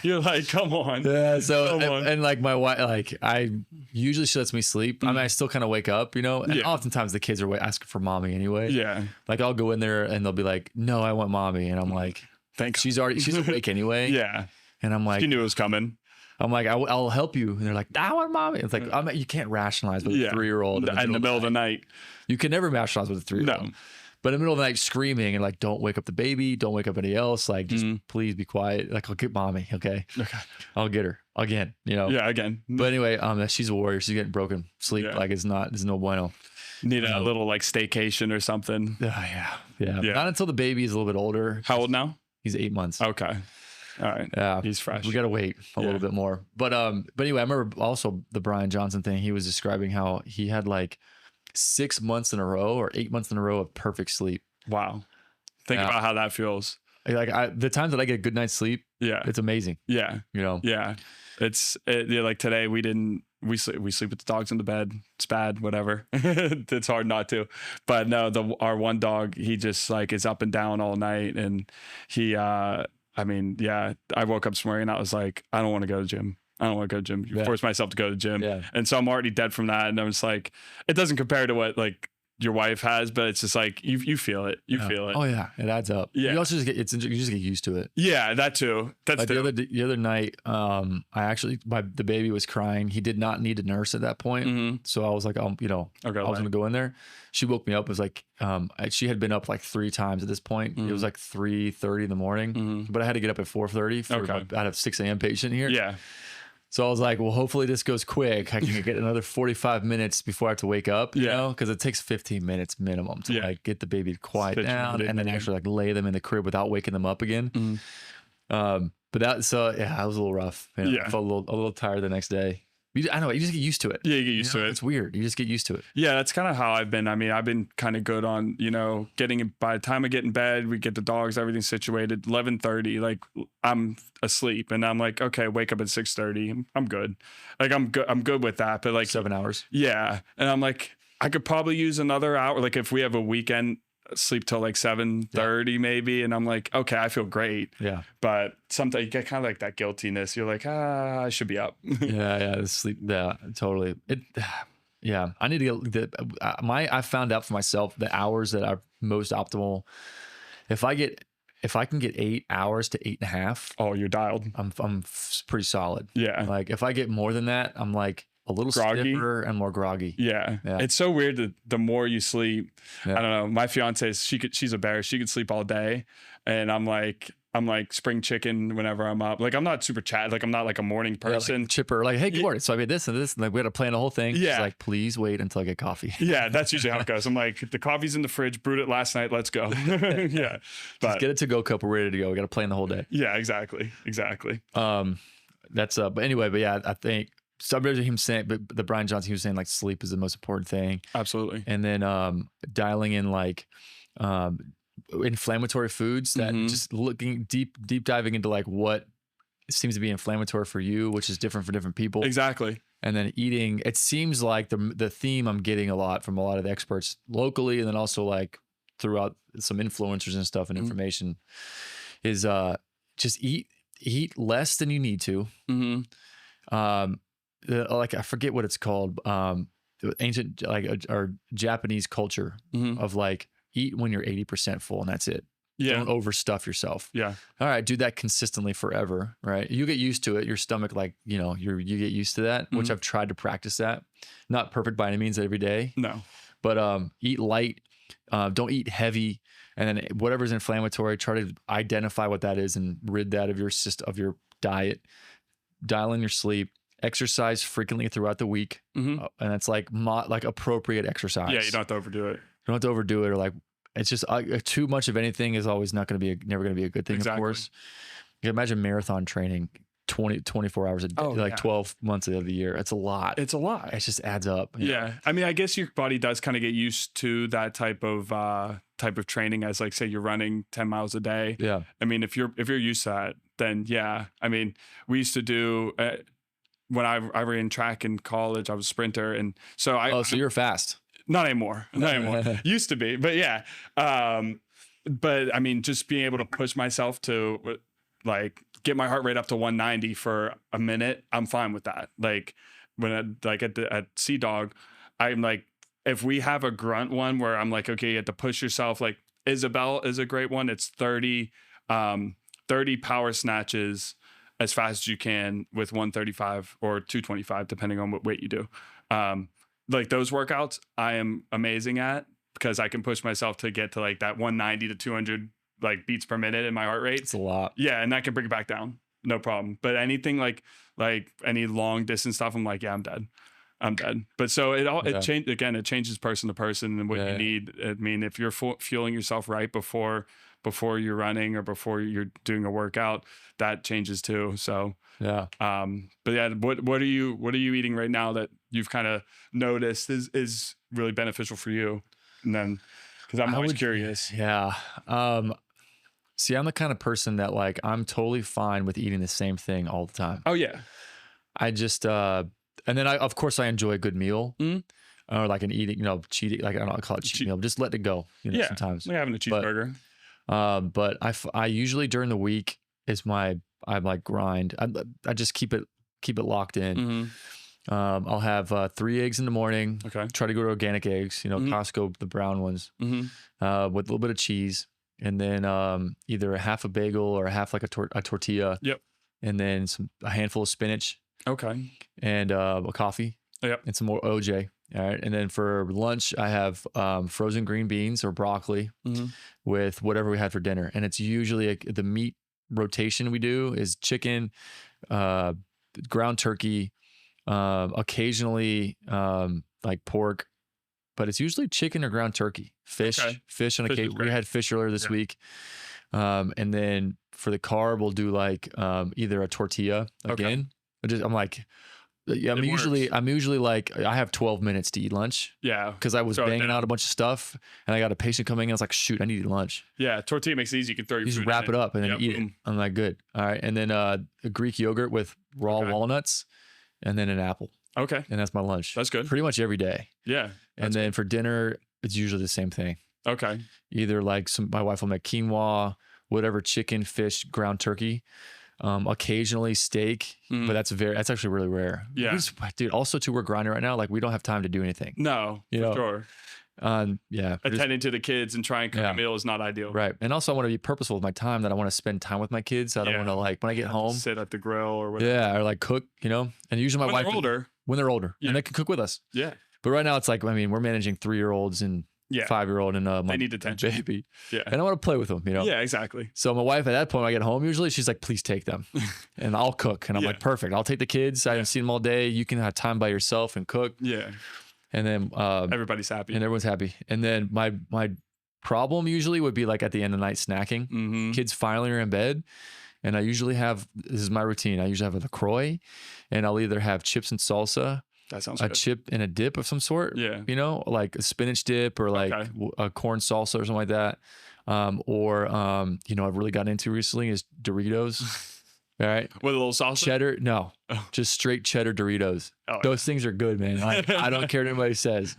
You're like, come on. Yeah. So, Come on. and like my wife, like she lets me sleep. I mean, I still kind of wake up, you know, and oftentimes the kids are asking for mommy anyway. Yeah. Like I'll go in there and they'll be like, no, I want mommy. And I'm like, thanks. She's awake anyway. Yeah. And I'm like, she knew it was coming. I'm like, I'll help you. And they're like, I want mommy. It's like, you can't rationalize with a 3-year-old in the middle of the night. You can never rationalize with a 3-year-old. No. But in the middle of the night screaming and like, don't wake up the baby. Don't wake up anybody else. Like, just please be quiet. Like, I'll get mommy. Okay. I'll get her again, you know? Yeah, again. But anyway, she's a warrior. She's getting broken sleep. Yeah. Like it's no bueno. Need a little like staycation or something. Yeah. Not until the baby is a little bit older. How old now? He's 8 months. Okay. All right. Yeah. He's fresh. We got to wait a little bit more. But anyway, I remember also the Brian Johnson thing. He was describing how he had like 6 months in a row or 8 months in a row of perfect sleep. Wow. Think about how that feels. Like the times that I get a good night's sleep, it's amazing. Yeah. You know? Yeah. Like today we sleep with the dogs in the bed. It's bad, whatever. It's hard not to. But no, our one dog, he just like is up and down all night. And he, I woke up this morning and I was like, I don't want to go to the gym. I don't want to go to the gym. Force myself to go to the gym. Yeah. And so I'm already dead from that. And I was like, it doesn't compare to what like your wife has, but it's just like you feel it. You feel it. Oh yeah, it adds up. Yeah. You also you just get used to it. Yeah, that too. That's like the other night. The baby was crying. He did not need a nurse at that point. So I was like, I was gonna go in there. She woke me up. It was like, she had been up like 3 times at this point. It was like 3:30 in the morning, but I had to get up at 4:30 I had a 6 a.m. patient here. Yeah. So I was like, well, hopefully this goes quick. I can get another 45 minutes before I have to wake up, you know, because it takes 15 minutes minimum to like get the baby to quiet down and then actually like lay them in the crib without waking them up again. But I was a little rough. You know? I felt a little tired the next day. I know, you just get used to it. Yeah, you get used to it. It's weird. You just get used to it. Yeah, that's kind of how I've been. I mean, I've been kind of good on, by the time I get in bed, we get the dogs, everything situated, 11:30, like I'm asleep and I'm like, okay, wake up at 6:30. I'm good. Like I'm good with that. But like 7 hours. Yeah. And I'm like, I could probably use another hour. Like if we have a weekend, sleep till like 7:30 maybe, and I'm like, okay, I feel great. Yeah. But sometimes you get kind of like that guiltiness. You're like, I should be up. The sleep. Yeah, totally. Yeah, I need to get I found out for myself the hours that are most optimal. If I can get 8 hours to 8.5. Oh, you're dialed. I'm pretty solid. Yeah. Like if I get more than that, I'm like a little groggy. Stiffer and more groggy. Yeah. It's so weird that the more you sleep, I don't know. My fiance, she's a bear. She could sleep all day. And I'm like spring chicken whenever I'm up. Like I'm not super chat. Like I'm not like a morning person. Like chipper. Like, hey, good morning. So I made this and this. And like we had to plan the whole thing. Yeah. She's like, please wait until I get coffee. Yeah, that's usually how it goes. I'm like, the coffee's in the fridge, brewed it last night. Let's go. Yeah. Just get it to go cup. We're ready to go. We got to plan the whole day. Yeah, exactly. That's but anyway, but yeah, I think somebody him saying, but the Brian Johnson, he was saying like sleep is the most important thing. Absolutely. And then dialing in like inflammatory foods that just looking deep diving into like what seems to be inflammatory for you, which is different for different people. Exactly. And then eating, it seems like the theme I'm getting a lot from a lot of the experts locally, and then also like throughout some influencers and stuff and information is just eat less than you need to. Like I forget what it's called. Ancient like our Japanese culture of like eat when you're 80% full and that's it. Yeah. Don't overstuff yourself. Yeah. All right. Do that consistently forever. Right. You get used to it. Your stomach, like, you get used to that, which I've tried to practice that. Not perfect by any means every day. No. But eat light. Don't eat heavy. And then whatever's inflammatory, try to identify what that is and rid that of your diet. Dial in your sleep. exercise frequently throughout the week. And it's like appropriate exercise. Yeah, you don't have to overdo it. You don't have to overdo it, or like it's just too much of anything is always never going to be a good thing. Exactly. Of course, you can imagine marathon training 24 hours a day, 12 months of the year. It's a lot. It's a lot. It just adds up. Yeah. I mean, I guess your body does kind of get used to that type of training, as like, say you're running 10 miles a day. Yeah. I mean, if you're used to that, then yeah. I mean, we used to do when I ran track in college, I was a sprinter. And so so you're fast. Not anymore. Used to be, but yeah. But I mean, just being able to push myself to like get my heart rate up to 190 for a minute, I'm fine with that. Like when at Sea Dog, I'm like, if we have a grunt one where I'm like, okay, you have to push yourself. Like Isabel is a great one. It's 30 power snatches as fast as you can with 135 or 225, depending on what weight you do. Like those workouts I am amazing at, because I can push myself to get to like that 190 to 200 like beats per minute in my heart rate. It's a lot. Yeah. And I can bring it back down. No problem. But anything like any long distance stuff, I'm like, yeah, I'm dead. But so it changes person to person and what you need. I mean, if you're fueling yourself right before you're running or before you're doing a workout, that changes too. So yeah. But yeah, what are you eating right now that you've kind of noticed is really beneficial for you? And then, because I'm always curious. Yeah. See, I'm the kind of person that like I'm totally fine with eating the same thing all the time. Oh yeah. I just and then of course I enjoy a good meal. Or like an eating, cheating, like I don't know, I call it cheat meal. Just let it go, sometimes. Like having a cheeseburger. But I usually during the week I like grind. I just keep it locked in. I'll have 3 eggs in the morning. Okay. Try to go to organic eggs, Costco, the brown ones, with a little bit of cheese, and then either a half a bagel or a half like a tortilla. Yep. And then a handful of spinach. Okay. And a coffee. Yep. And some more OJ. All right. And then for lunch, I have frozen green beans or broccoli with whatever we had for dinner. And it's usually the meat rotation we do is chicken, ground turkey, occasionally like pork, but it's usually chicken or ground turkey. Fish on occasion. We had fish earlier this week. And then for the carb, we'll do like either a tortilla again. I'm like, I'm usually like, I have 12 minutes to eat lunch. Yeah. Because I was banging out a bunch of stuff and I got a patient coming in. I was like, shoot, I need to eat lunch. Yeah. Tortilla makes it easy. You can throw your food just wrap it up and then eat it. I'm like, good. All right. And then a Greek yogurt with raw walnuts and then an apple. Okay. And that's my lunch. That's good. Pretty much every day. Yeah. And then for dinner, it's usually the same thing. Okay. Either like my wife will make quinoa, whatever, chicken, fish, ground turkey. Occasionally steak, but that's actually really rare. Yeah. Dude, also too, we're grinding right now. Like we don't have time to do anything. No, for sure. Yeah. Attending to the kids and trying to cook a meal is not ideal. Right. And also I want to be purposeful with my time, that I want to spend time with my kids. I don't want to like, when I get home, sit at the grill or whatever. Yeah. Or like cook, and usually my wife, when they're older and they can cook with us. Yeah. But right now it's like, I mean, we're managing 3-year-olds and 5-year-old and they need attention, baby. Yeah. And I want to play with them, Yeah, exactly. So my wife at that point, when I get home, usually she's like, please take them and I'll cook. And I'm like, perfect. I'll take the kids. I haven't seen them all day. You can have time by yourself and cook. Yeah. And then everybody's happy. And everyone's happy. And then my problem usually would be like at the end of the night snacking. Kids finally are in bed. And I usually this is my routine. I usually have a LaCroix and I'll either have chips and salsa. That sounds good. A chip and a dip of some sort. Yeah. Like a spinach dip or like a corn salsa or something like that. Or I've really gotten into recently is Doritos. All right. With a little salsa? Cheddar. No, just straight cheddar Doritos. Those things are good, man. I don't care what anybody says.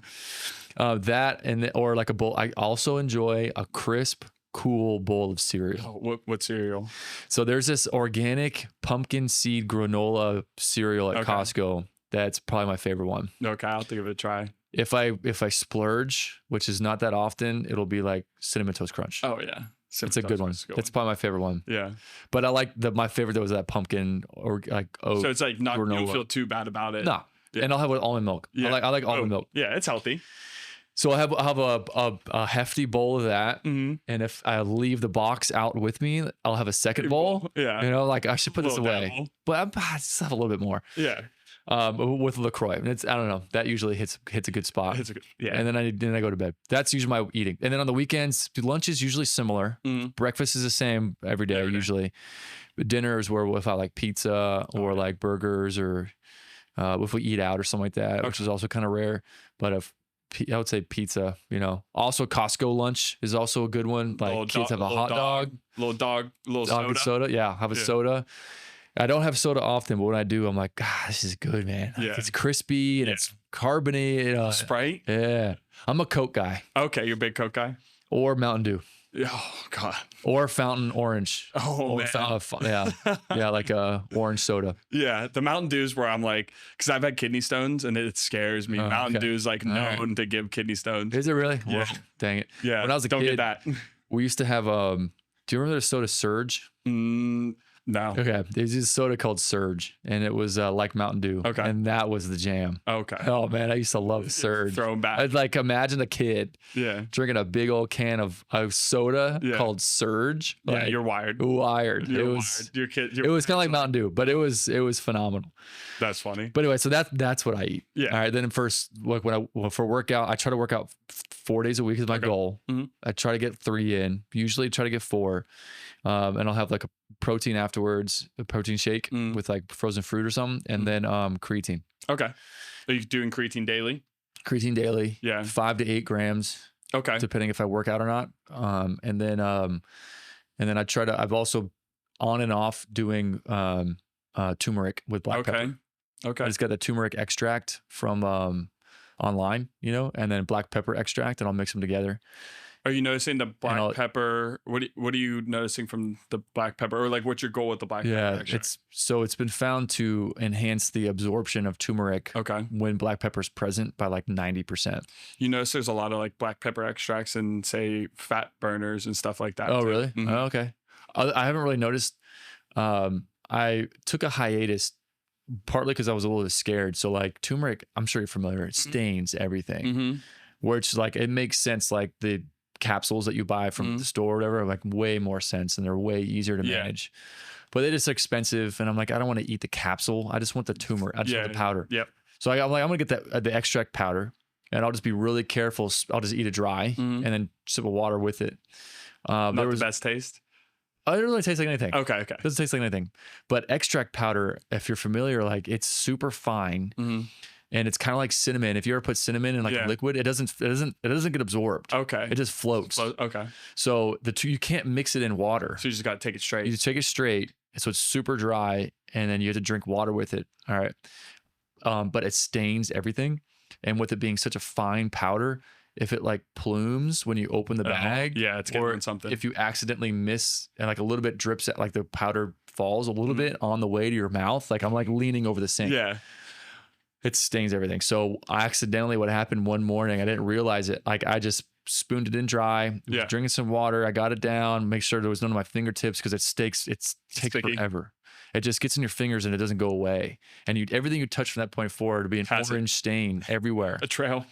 That or like a bowl. I also enjoy a crisp, cool bowl of cereal. Oh, what cereal? So there's this organic pumpkin seed granola cereal at Costco. That's probably my favorite one. Okay, I'll give it a try. If I splurge, which is not that often, it'll be like Cinnamon Toast Crunch. Oh yeah, it's a good one. That's probably my favorite one. Yeah, but I like my favorite though was that pumpkin or like oat. So it's like not granola. You don't feel too bad about it. No, and I'll have it with almond milk. Yeah. I like almond milk. Yeah, it's healthy. So I'll have a hefty bowl of that, and if I leave the box out with me, I'll have a second bowl. Yeah, like I should put this away, but I just have a little bit more. Yeah. with LaCroix. And I don't know, that usually hits a good spot. Yeah. And then I go to bed. That's usually my eating. And then on the weekends, lunch is usually similar. Breakfast is the same every day usually. But dinner is where if I like pizza or like burgers or if we eat out or something like that, which is also kind of rare. But I would say pizza, Also Costco lunch is also a good one. Like kids have a hot dog. Little Dog and soda. Yeah, have a soda. I don't have soda often, but when I do, I'm like, God, this is good, man. Like, it's crispy and it's carbonated. Sprite? Yeah. I'm a Coke guy. Okay, you're a big Coke guy? Or Mountain Dew. Oh, God. Or Fountain Orange. Oh, man. Yeah, like a orange soda. Yeah, the Mountain Dew's where I'm like, because I've had kidney stones and it scares me. Mountain Dew's like known to give kidney stones. Is it really? Yeah. Well, dang it. Yeah, when I was a don't kid, get that. we used to have, do you remember the soda Surge? No. Okay. There's this soda called Surge, and it was like Mountain Dew. Okay. And that was the jam. Okay. Oh, man. I used to love Surge. Throwing back. I'd like imagine a kid drinking a big old can of soda called Surge. Yeah, you're wired. Wired. You're wired. Your kid. It was kind of like Mountain Dew, but it was phenomenal. That's funny. But anyway, so that's what I eat. Yeah. All right. Then first, like for workout, I try to work out 4 days a week is my goal. I try to get 3 in. Usually try to get 4. And I'll have like a protein afterwards, a protein shake with like frozen fruit or something, and then creatine. Okay. Are you doing creatine daily? Creatine daily. Yeah. 5 to 8 grams. Okay. Depending if I work out or not. And then I try to. I've also on and off doing turmeric with black pepper. Okay. I just got the turmeric extract from online, and then black pepper extract, and I'll mix them together. Are you noticing the black pepper? What are you noticing from the black pepper, or like what's your goal with the black pepper extract? It's been found to enhance the absorption of turmeric. Okay. When black pepper is present by like 90%. You notice there's a lot of like black pepper extracts and say fat burners and stuff like that. Oh, too. really? Oh, okay. I haven't really noticed. I took a hiatus partly because I was a little bit scared. So like turmeric, I'm sure you're familiar. It stains everything. Which like it makes sense. Like the capsules that you buy from the store or whatever make way more sense and they're way easier to manage. But they're just expensive, and I'm like, I don't want to eat the capsule. I just want the turmeric. I just want the powder. Yep. So I'm like, I'm gonna get the extract powder, and I'll just be really careful. I'll just eat it dry and then sip of water with it. Not the best taste. It doesn't really taste like anything. Okay. It doesn't taste like anything. But extract powder, if you're familiar, like it's super fine. And it's kind of like cinnamon. If you ever put cinnamon in like a liquid, it doesn't get absorbed. Okay. It just floats. Okay. So you can't mix it in water. So you just got to take it straight. You just take it straight. So it's super dry, and then you have to drink water with it. All right. But it stains everything. And with it being such a fine powder, if it like plumes when you open the bag, it's getting something. If you accidentally miss and like a little bit drips at like the powder falls a little bit on the way to your mouth, like I'm like leaning over the sink. Yeah. It stains everything. So what happened one morning, I didn't realize it. Like I just spooned it in dry, drinking some water. I got it down, make sure there was none of my fingertips because it takes forever. It just gets in your fingers and it doesn't go away. And everything you touch from that point forward to be an orange stain everywhere. A trail.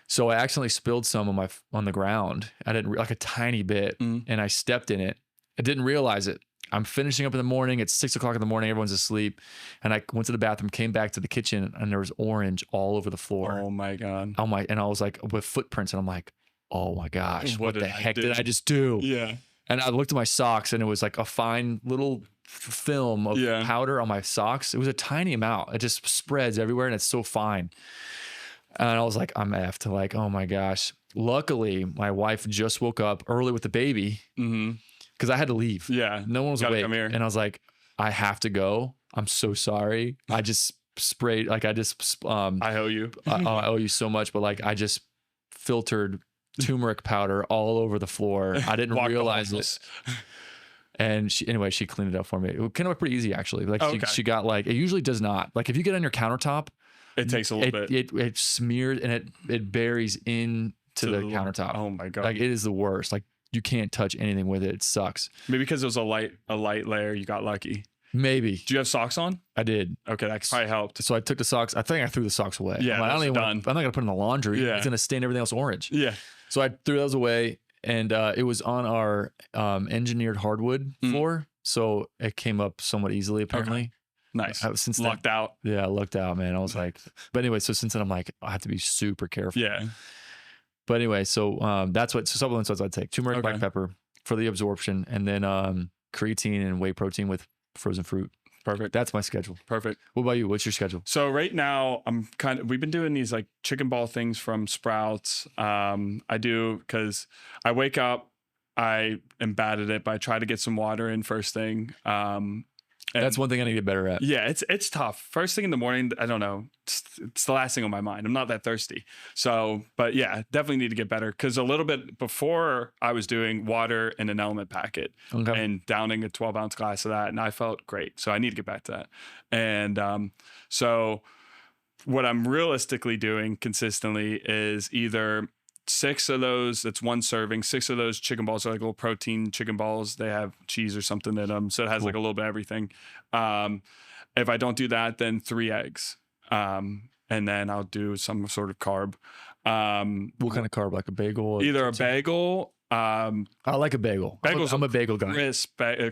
So I accidentally spilled some on the ground. I didn't like a tiny bit, and I stepped in it. I didn't realize it. I'm finishing up in the morning. It's 6 o'clock in the morning. Everyone's asleep. And I went to the bathroom, came back to the kitchen, and there was orange all over the floor. Oh my God. And I was like, with footprints. And I'm like, oh my gosh, what the heck did I just do? Yeah. And I looked at my socks, and it was like a fine little film of powder on my socks. It was a tiny amount. It just spreads everywhere, and it's so fine. And I was like, I'm effed. Like, oh my gosh. Luckily, my wife just woke up early with the baby. Because I had to leave. Yeah. No one was awake. Come here. And I was like, I have to go. I'm so sorry. I just sprayed, like I owe you. I owe you so much. But like I just filtered turmeric powder all over the floor. I didn't realize it. And she cleaned it up for me. It came up pretty easy actually. Like she got like, it usually does not. Like if you get on your countertop, it takes a little bit. It smears and it buries into the countertop. Oh my God. Like it is the worst. Like you can't touch anything with it. It sucks. Maybe because it was a light layer, you got lucky. Maybe. Do you have socks on? I did. Okay, that probably helped. So I took the socks. I think I threw the socks away. Yeah, I'm not going to put it in the laundry. Yeah. It's going to stain everything else orange. Yeah. So I threw those away, and it was on our engineered hardwood floor, so it came up somewhat easily apparently. Nice. Since Lucked out. Yeah, I lucked out, man. I was like, but anyway, so since then I'm like, I have to be super careful. Yeah. But anyway, so that's what supplements I'd take. Turmeric, black pepper for the absorption, and then creatine and whey protein with frozen fruit. Perfect. That's my schedule. Perfect. What about you? What's your schedule? So right now we've been doing these like chicken ball things from Sprouts. I do because I wake up, I am bad at it, but I try to get some water in first thing. That's one thing I need to get better at. Yeah, it's tough. First thing in the morning, I don't know. It's the last thing on my mind. I'm not that thirsty. So, but yeah, definitely need to get better because a little bit before I was doing water in an element packet and downing a 12-ounce glass of that, and I felt great. So I need to get back to that. And so what I'm realistically doing consistently is either 6 of those, that's one serving, 6 of those chicken balls are like little protein chicken balls. They have cheese or something in them. So it has like a little bit of everything. If I don't do that, then 3 eggs. And then I'll do some sort of carb. What kind of carb? Like a bagel? Either a bagel. I like a bagel. I'm a bagel guy.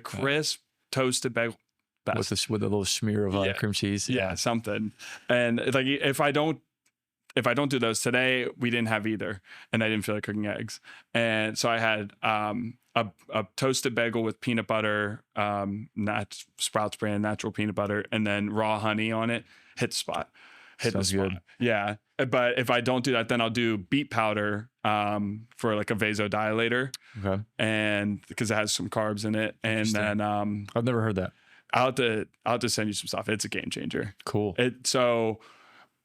Crisp toasted bagel. With a little smear of cream cheese. Yeah, something. And like if I don't do those today, we didn't have either, and I didn't feel like cooking eggs. And so I had a toasted bagel with peanut butter, Sprouts brand natural peanut butter, and then raw honey on it. Hit the spot. Good. Yeah. But if I don't do that, then I'll do beet powder for like a vasodilator. Okay. And because it has some carbs in it. And then I've never heard that. I'll have to send you some stuff. It's a game changer. Cool.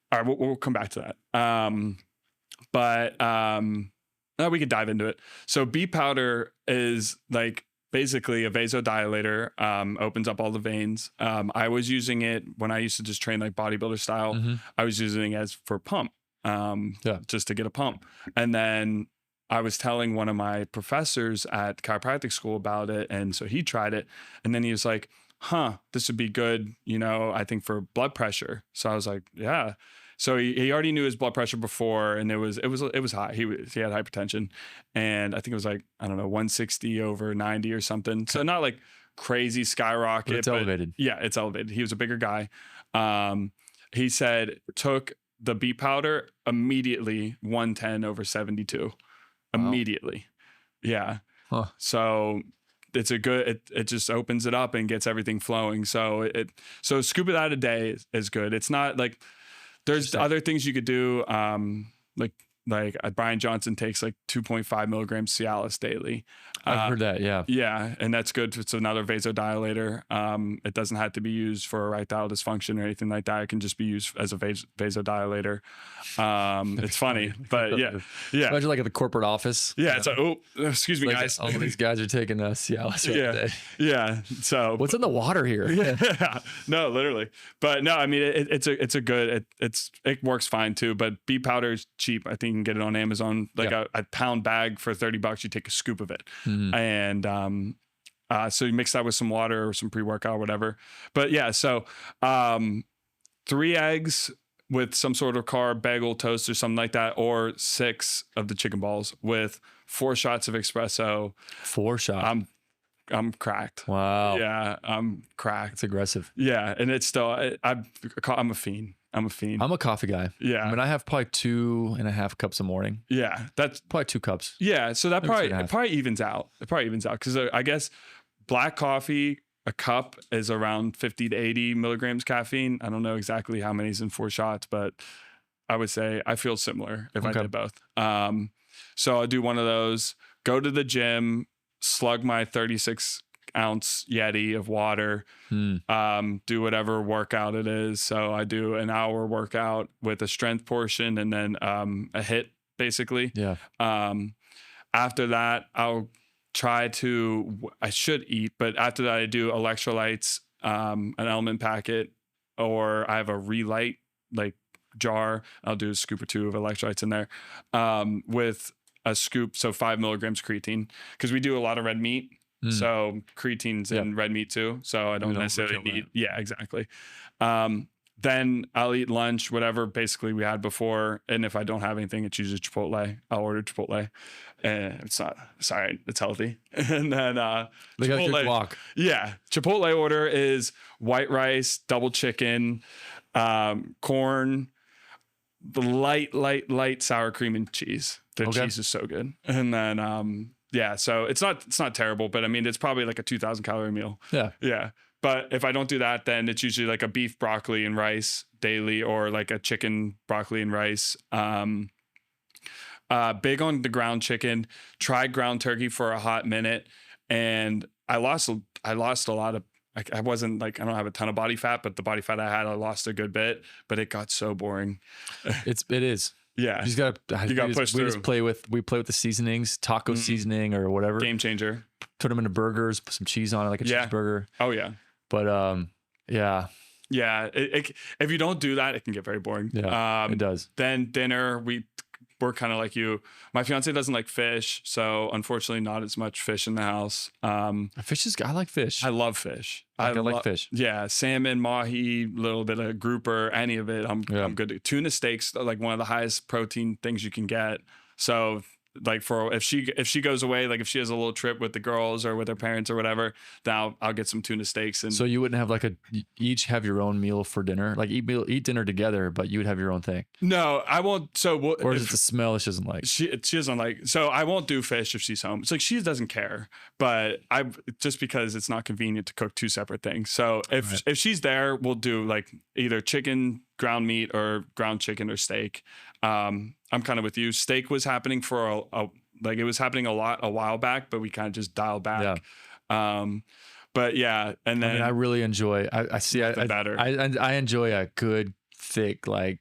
All right, we'll come back to that. No, we could dive into it. So beet powder is like basically a vasodilator, opens up all the veins. I was using it when I used to just train like bodybuilder style. Mm-hmm. I was using it as for pump, just to get a pump. And then I was telling one of my professors at chiropractic school about it. And so he tried it. And then he was like, this would be good, I think for blood pressure. So I was like, yeah. So he already knew his blood pressure before, and it was high. He had hypertension, and I think it was like, I don't know, 160 over 90 or something. So not like crazy skyrocket. But it's elevated. Yeah, it's elevated. He was a bigger guy. He said took the beet powder immediately 110 over 72. Wow. Immediately. Yeah. Huh. So it's it just opens it up and gets everything flowing. So scoop it out a day is good. It's not like there's other things you could do. Like Brian Johnson takes like 2.5 milligrams Cialis daily. I've heard that. Yeah. Yeah. And that's good. It's another vasodilator. It doesn't have to be used for erectile dysfunction or anything like that. It can just be used as a vasodilator. It's funny, but yeah. Imagine like at the corporate office. Yeah. It's like, oh, excuse me, guys. All of these guys are taking Cialis today. Yeah. So what's in the water here? Yeah. No, literally. But no, I mean, it's a good, it works fine too, but beet powder is cheap. I think you can get it on Amazon, like a pound bag for $30. You take a scoop of it. Mm-hmm. And so you mix that with some water or some pre-workout or whatever. But yeah, so 3 eggs with some sort of carb, bagel, toast or something like that, or 6 of the chicken balls with 4 shots of espresso. 4 shots. I'm cracked. Wow. Yeah, I'm cracked. It's aggressive. Yeah, and it's still I'm a fiend. I'm a coffee guy. Yeah. I mean, I have probably 2.5 cups a morning. Yeah. That's probably 2 cups. Yeah. So that probably evens out. It probably evens out because I guess black coffee, a cup is around 50 to 80 milligrams caffeine. I don't know exactly how many is in 4 shots, but I would say I feel similar if I did both. So I'll do one of those, go to the gym, slug my 36-ounce Yeti of water, do whatever workout it is. So I do an hour workout with a strength portion and then a HIIT basically. Yeah. After that, I should eat, but after that I do electrolytes, an element packet, or I have a Relight like jar. I'll do a scoop or 2 of electrolytes in there with a scoop. So 5 milligrams creatine, because we do a lot of red meat. So creatine's in red meat too. So I don't necessarily need. Yeah, exactly. then I'll eat lunch, whatever basically we had before. And if I don't have anything, it's usually Chipotle. I'll order Chipotle. And it's not, sorry, it's healthy. And then They got a good Chipotle, guac. yeah, Chipotle order is white rice, double chicken, corn, the light sour cream and cheese. The cheese is so good. And then yeah, so it's not terrible, but I mean it's probably like a 2,000 calorie meal. Yeah. Yeah. But if I don't do that, then it's usually like a beef broccoli and rice daily, or like a chicken broccoli and rice. Big on the ground chicken. Tried ground turkey for a hot minute, and I lost a lot of. I wasn't like, I don't have a ton of body fat, but the body fat I had, I lost a good bit. But it got so boring. It is. Yeah, you got to push through. We play with the seasonings, taco seasoning or whatever. Game changer. Put them into burgers. Put some cheese on it, like a cheeseburger. Oh yeah. But yeah. If you don't do that, it can get very boring. Yeah, it does. Then dinner, we're kind of like you. My fiance doesn't like fish, so unfortunately, not as much fish in the house. I like fish. I love fish. I like fish. Yeah, salmon, mahi, little bit of grouper, any of it. I'm good. Tuna steaks, like one of the highest protein things you can get. So like if she goes away, like if she has a little trip with the girls or with her parents or whatever, then I'll get some tuna steaks. And so you wouldn't have each have your own meal for dinner, like eat dinner together, but you would have your own thing. No, I won't. Or is it the smell she doesn't like? She doesn't like. So I won't do fish if she's home. It's like she doesn't care, but just because it's not convenient to cook two separate things. So if she's there, we'll do like either chicken, ground meat, or ground chicken or steak. I'm kind of with you. Steak was happening for it was happening a lot a while back, but we kind of just dialed back. Yeah. But yeah, and then I really enjoy. I enjoy a good thick, like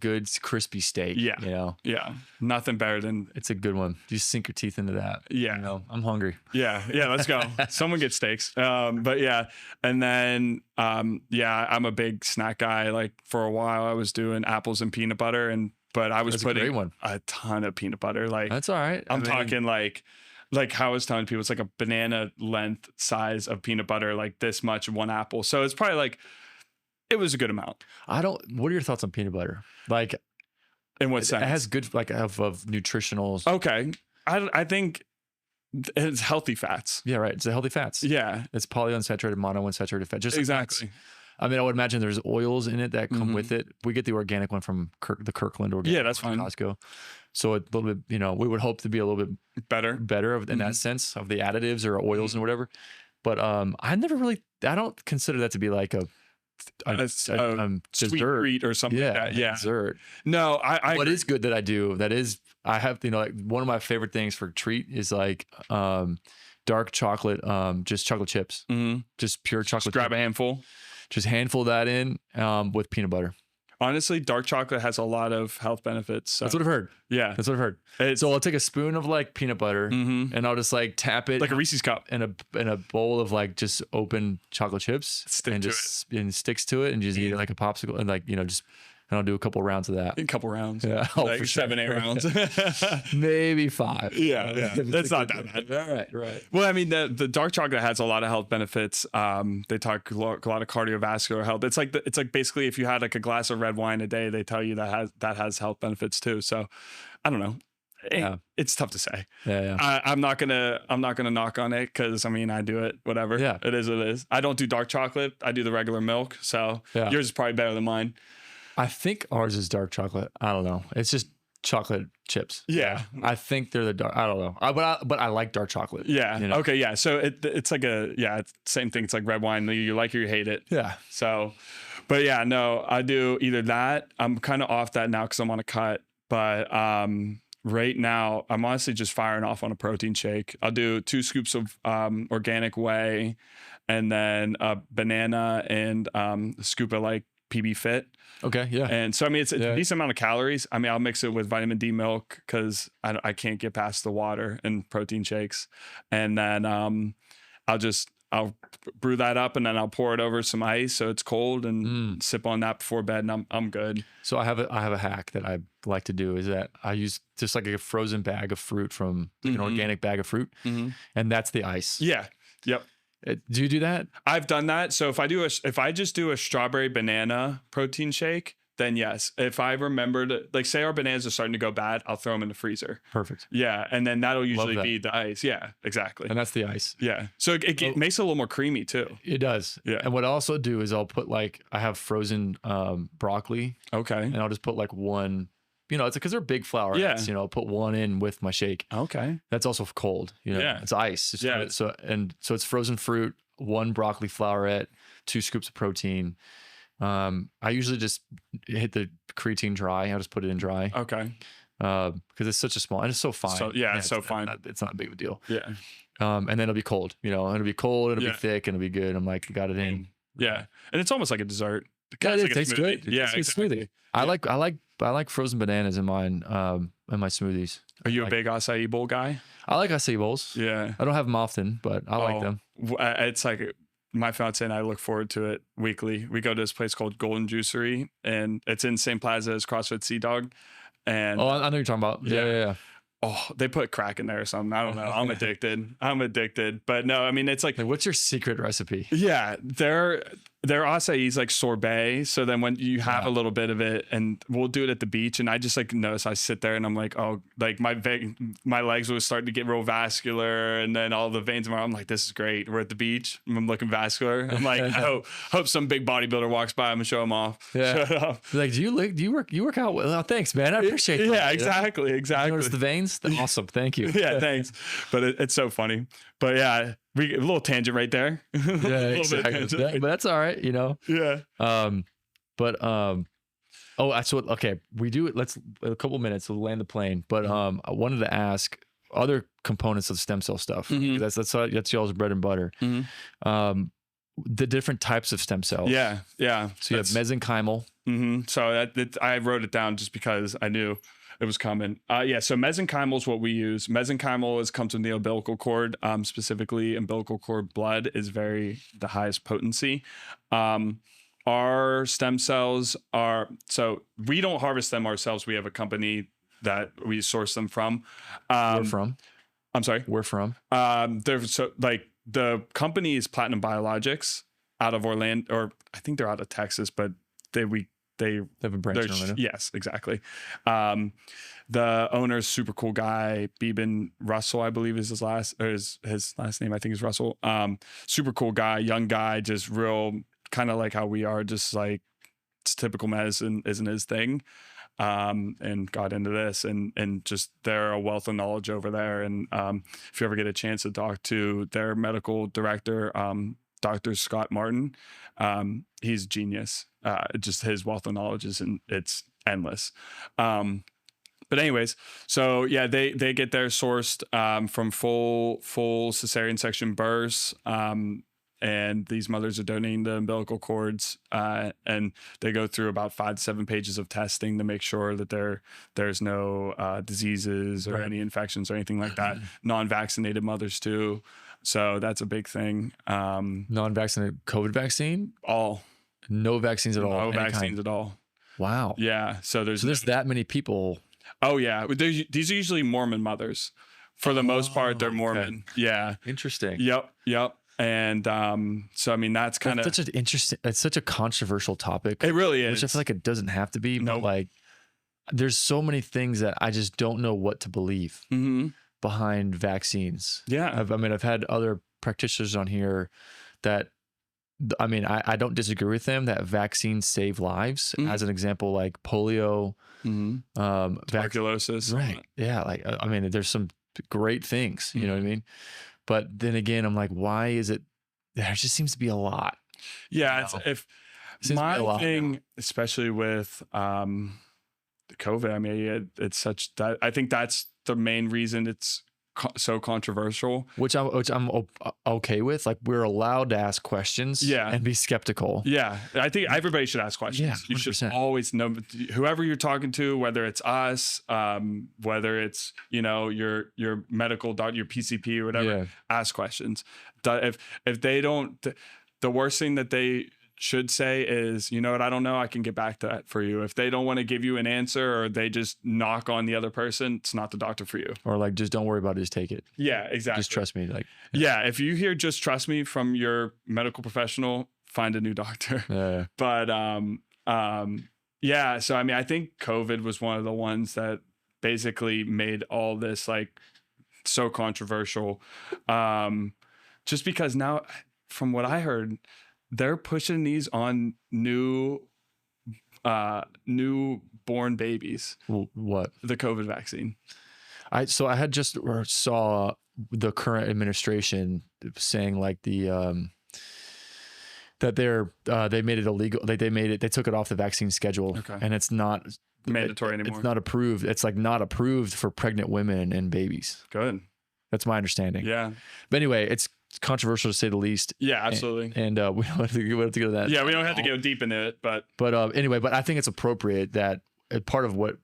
good crispy steak. Yeah, you know. Yeah, nothing better than. It's a good one. You sink your teeth into that. Yeah, you know, I'm hungry. Yeah, let's go. Someone get steaks. But yeah, and then I'm a big snack guy. Like for a while, I was doing apples and peanut butter, but I was putting a ton of peanut butter. Like that's all right. I'm talking like how I was telling people, it's like a banana length size of peanut butter, like this much one apple. So it's probably like. It was a good amount. What are your thoughts on peanut butter? Like, in what sense? It has good, like, of nutritionals. Okay. I think it's healthy fats. Yeah, right. It's the healthy fats. Yeah. It's polyunsaturated, monounsaturated fat. Just exactly. I mean, I would imagine there's oils in it that come with it. We get the organic one from the Kirkland organic. Yeah, that's fine. Costco. So a little bit, we would hope to be a little bit better in that sense of the additives or oils and whatever. But I don't consider that to be like a sweet dessert treat or something like that. Yeah. Dessert. No, what is good that I do, I have, like one of my favorite things for treat is like dark chocolate, just chocolate chips, just pure chocolate. Just grab a handful. Just handful that in with peanut butter. Honestly, dark chocolate has a lot of health benefits. So. That's what I've heard. Yeah. That's what I've heard. So I'll take a spoon of like peanut butter and I'll just like tap it like a Reese's cup in a bowl of like just open chocolate chips and sticks to it and just eat it like a popsicle and like, and I'll do a couple rounds of that. A couple rounds. Yeah. Like 7-8 rounds. Maybe 5. Yeah. That's not that bad. Right. Well, I mean, the dark chocolate has a lot of health benefits. They talk a lot of cardiovascular health. It's like basically if you had like a glass of red wine a day, they tell you that has health benefits too. So I don't know. It's tough to say. Yeah. I'm not gonna knock on it because I mean I do it. Whatever. Yeah. It is what it is. I don't do dark chocolate. I do the regular milk. So yours is probably better than mine. I think ours is dark chocolate. I don't know. It's just chocolate chips. Yeah. I think they're the dark. I don't know. But I like dark chocolate. Yeah. Okay. Yeah. So it's like it's same thing. It's like red wine. You like it or you hate it. Yeah. So, but yeah, no, I do either that. I'm kind of off that now because I'm on a cut. But right now, I'm honestly just firing off on a protein shake. I'll do 2 scoops of organic whey, and then a banana and a scoop of like PB Fit. Okay, yeah. And so, I mean, it's a decent amount of calories. I mean, I'll mix it with vitamin D milk because I can't get past the water and protein shakes. And then I'll brew that up and then I'll pour it over some ice so it's cold and sip on that before bed and I'm good. So I have a hack that I like to do is that I use just like a frozen bag of fruit from like an organic bag of fruit, and that's the ice. Yeah. Yep. Do you do that? I've done that. So if I just do a strawberry banana protein shake, then yes. If I remember to, like, say our bananas are starting to go bad, I'll throw them in the freezer. Perfect. Yeah, and then that'll usually that. be the ice. Yeah, exactly. And that's the ice. Yeah, so it makes it a little more creamy too. It does. Yeah. And what I also do is I'll put like, I have frozen broccoli, Okay. and I'll just put like one, it's because they're big flowerets, Yeah. I'll put one in with my shake. Okay. That's also cold, Yeah. it's ice. Yeah. So it's frozen fruit, one broccoli flowerette, 2 scoops of protein. I usually just hit the creatine dry. I'll just put it in dry. Okay. Because it's such a small, and it's so fine. So yeah, it's so fine. It's not a big of a deal. Yeah. And then it'll be cold, it'll be cold, it'll Yeah. be thick, and it'll be good. I'm like, got it in. Yeah, and it's almost like a dessert. Yeah, It's it like a tastes good. smoothie. Yeah, It's a exactly. smoothie. I like frozen bananas in mine, in my smoothies. Are you a big acai bowl guy? I like acai bowls. Yeah. I don't have them often, but I like them. It's like my fiance and I look forward to it weekly. We go to this place called Golden Juicery, and it's in St. Plaza as CrossFit Sea Dog. And Oh, I know what you're talking about. Yeah. oh, they put crack in there or something. I don't know. I'm addicted. But no, I mean, it's like, What's your secret recipe? yeah, their acai is like sorbet. So then when you have a little bit of it, and we'll do it at the beach, and I just like notice I sit there and I'm like, oh, like my legs were starting to get real vascular, and then all the veins in my arm, I'm like, this is great. We're at the beach. I'm looking vascular. I'm like, I hope some big bodybuilder walks by. I'm gonna show him off. Yeah. Shut up. Like, do you work out well? Oh, thanks, man. I appreciate that. Yeah, exactly. You notice the veins? Awesome. Thank you. Yeah, thanks. But it's so funny. But yeah, a little tangent right there. Yeah, exactly. But that's all right, Yeah. Oh, that's what. Okay, we do it. Let's a couple minutes. We'll land the plane. But I wanted to ask other components of stem cell stuff. Mhm. That's y'all's bread and butter. Mhm. The different types of stem cells. Yeah. So you have mesenchymal. So I wrote it down just because I knew it was coming. So mesenchymal is what we use. Mesenchymal comes from the umbilical cord. Specifically, umbilical cord blood is the highest potency. Our stem cells so we don't harvest them ourselves. We have a company that we source them from. Where from? I'm sorry. Where from? The company is Platinum Biologics out of Orlando, or I think they're out of Texas, but they have a branch in Orlando. Yes, exactly. The owner's super cool guy, Beeben Russell, I believe is his last name. I think is Russell. Super cool guy, young guy, just real kind of like how we are, just like it's typical medicine isn't his thing. And got into this and just they're a wealth of knowledge over there. And if you ever get a chance to talk to their medical director, Dr. Scott Martin, he's a genius. Just his wealth of knowledge it's endless. But anyways, so yeah, they get their sourced from full cesarean section births. And these mothers are donating the umbilical cords, and they go through about 5 to 7 pages of testing to make sure that there's no diseases or any infections or anything like that. Non-vaccinated mothers too. So that's a big thing. Non-vaccinated COVID vaccine? All. No vaccines at all. No vaccines at all. Wow. Yeah. So there's that many people. Oh yeah. These are usually Mormon mothers. For the most part, they're Mormon. Okay. Yeah. Interesting. Yep. And so I mean that's kind of such an interesting. It's such a controversial topic. It really is. Which I feel like it doesn't have to be. Nope. But like, there's so many things that I just don't know what to believe behind vaccines. Yeah. I've had other practitioners on here that. I mean, I don't disagree with them that vaccines save lives. As an example, like polio, tuberculosis, right? Yeah, like I mean, there's some great things. You know what I mean? But then again, I'm like, why is it? There just seems to be a lot. Yeah, my thing, especially with COVID. I mean, it's such that I think that's the main reason it's so controversial. Which I'm okay with. Like we're allowed to ask questions, and be skeptical. Yeah, I think everybody should ask questions. Yeah, 100%. You should always know whoever you're talking to, whether it's us, whether it's your medical doctor, your PCP or whatever. Ask questions. If they don't, the worst thing that they should say is, you know what, I don't know, I can get back to that for you. If they don't want to give you an answer, or they just knock on the other person, it's not the doctor for you. Or like, just don't worry about it, just take it. Yeah, exactly. Just trust me. Like, yeah, if you hear just trust me from your medical professional, find a new doctor. yeah. But yeah, so I mean, I think COVID was one of the ones that basically made all this like so controversial. Just because now, from what I heard, they're pushing these on newborn babies. What? The COVID vaccine. I had just saw the current administration saying like that they made it illegal. They took it off the vaccine schedule, and it's not mandatory anymore. It's not approved. It's like not approved for pregnant women and babies. Good. That's my understanding. Yeah. But anyway, it's controversial to say the least. Yeah, absolutely. And we don't have to go to that. Yeah, we don't have to go deep into it, but anyway, but I think it's appropriate that part of what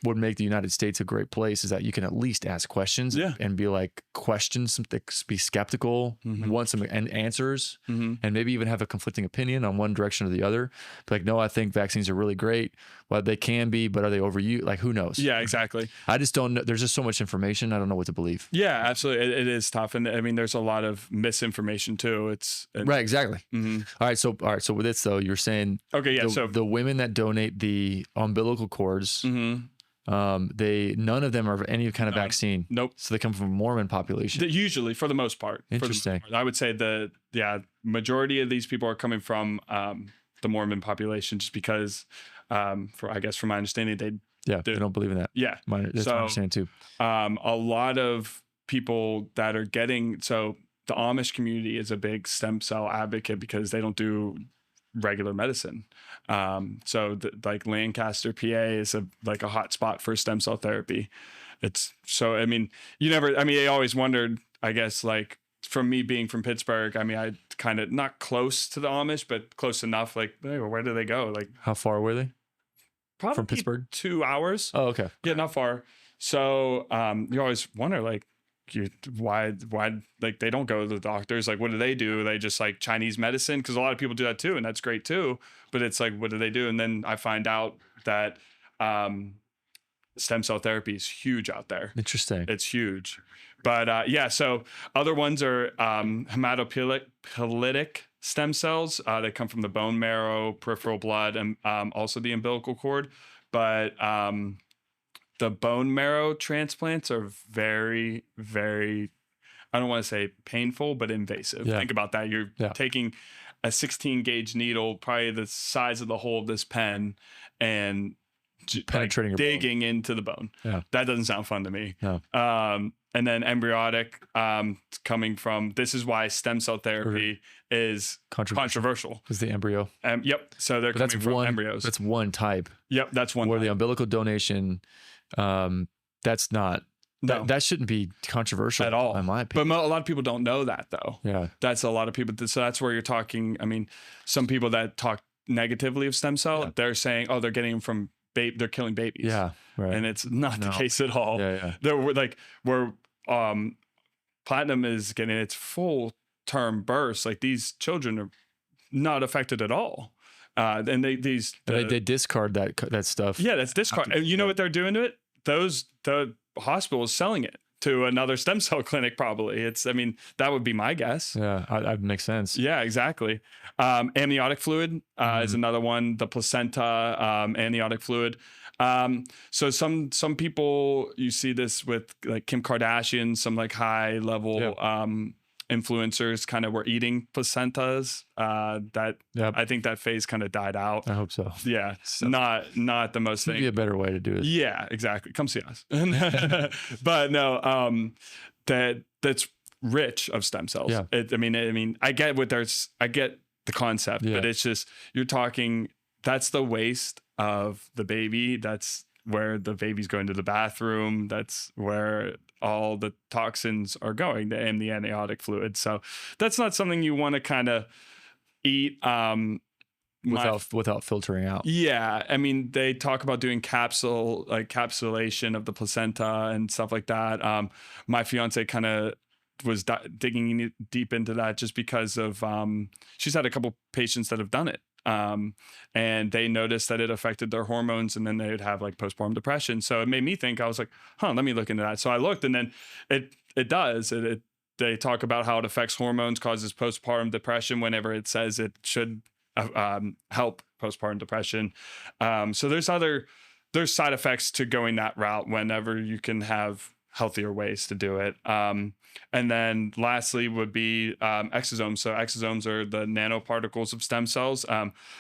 would make the United States a great place is that you can at least ask questions and be like, question something, be skeptical, want some answers, and maybe even have a conflicting opinion on one direction or the other. But like, no, I think vaccines are really great. Well, they can be, but are they overused? Like, who knows? Yeah, exactly. I just don't know. There's just so much information. I don't know what to believe. Yeah, absolutely. It is tough. And I mean, there's a lot of misinformation too. Right. Exactly. All right. So with this though, you're saying, okay. Yeah. So the women that donate the umbilical cords, none of them are any kind of vaccine. Nope. So they come from a Mormon population. Usually, for the most part. Interesting. I would say the majority of these people are coming from the Mormon population, just because, from my understanding, they don't believe in that. Yeah. That's my understanding too. A lot of people that are getting, so the Amish community is a big stem cell advocate because they don't do regular medicine. Like Lancaster, PA is a hot spot for stem cell therapy. It's so, I mean, I always wondered, I guess, like from me being from Pittsburgh, I mean, I kind of not close to the Amish, but close enough. Like, hey, where do they go? Like, how far were they? Probably from Pittsburgh? 2 hours. Oh, okay. Yeah, not far. So, you always wonder, like, why like they don't go to the doctors. Like, what do? They just like Chinese medicine, because a lot of people do that too, and that's great too, but it's like, what do they do? And then I find out that stem cell therapy is huge out there. Interesting. It's huge. But so other ones are hematopoietic stem cells. They come from the bone marrow, peripheral blood, and also the umbilical cord. But the bone marrow transplants are very, very, I don't want to say painful, but invasive. Yeah. Think about that. You're taking a 16 gauge needle, probably the size of the hole of this pen, and penetrating, digging into the bone. Yeah. That doesn't sound fun to me. No. And then embryonic, coming from, this is why stem cell therapy is controversial. Is the embryo. Yep. So they're coming from embryos. That's one type. Yep. That's one. Where the umbilical donation, that's not. No. That shouldn't be controversial at all, in my opinion. But a lot of people don't know that, though. Yeah. That's a lot of people. So that's where you're talking. I mean, some people that talk negatively of stem cell, they're saying, oh, they're getting them from they're killing babies. Yeah. Right. And it's not the case at all. Yeah. They're platinum is getting its full term burst. Like, these children are not affected at all. And they discard that stuff. Yeah, that's discard. And you know what they're doing to it? The hospital is selling it to another stem cell clinic, probably. That would be my guess. Yeah, that makes sense. Yeah, exactly. Amniotic fluid is another one. The placenta, amniotic fluid. So some people, you see this with like Kim Kardashian, some like high level influencers kind of were eating placentas. I think that phase kind of died out. I hope so. Yeah, not the most thing. Be a better way to do it. Yeah, exactly. Come see us. But no, that's rich of stem cells. Yeah. I get the concept, but it's just, you're talking, that's the waste of the baby. That's where the baby's going to the bathroom. That's where all the toxins are going, and the amniotic fluid. So that's not something you want to kind of eat without filtering out. Yeah. I mean, they talk about doing encapsulation of the placenta and stuff like that. My fiance kind of was digging deep into that just because of she's had a couple patients that have done it. And they noticed that it affected their hormones, and then they would have like postpartum depression. So it made me think, I was like, let me look into that. So I looked, and then it does. They talk about how it affects hormones, causes postpartum depression whenever it says it should help postpartum depression. So there's side effects to going that route whenever you can have healthier ways to do it. And then lastly would be exosomes. So exosomes are the nanoparticles of stem cells.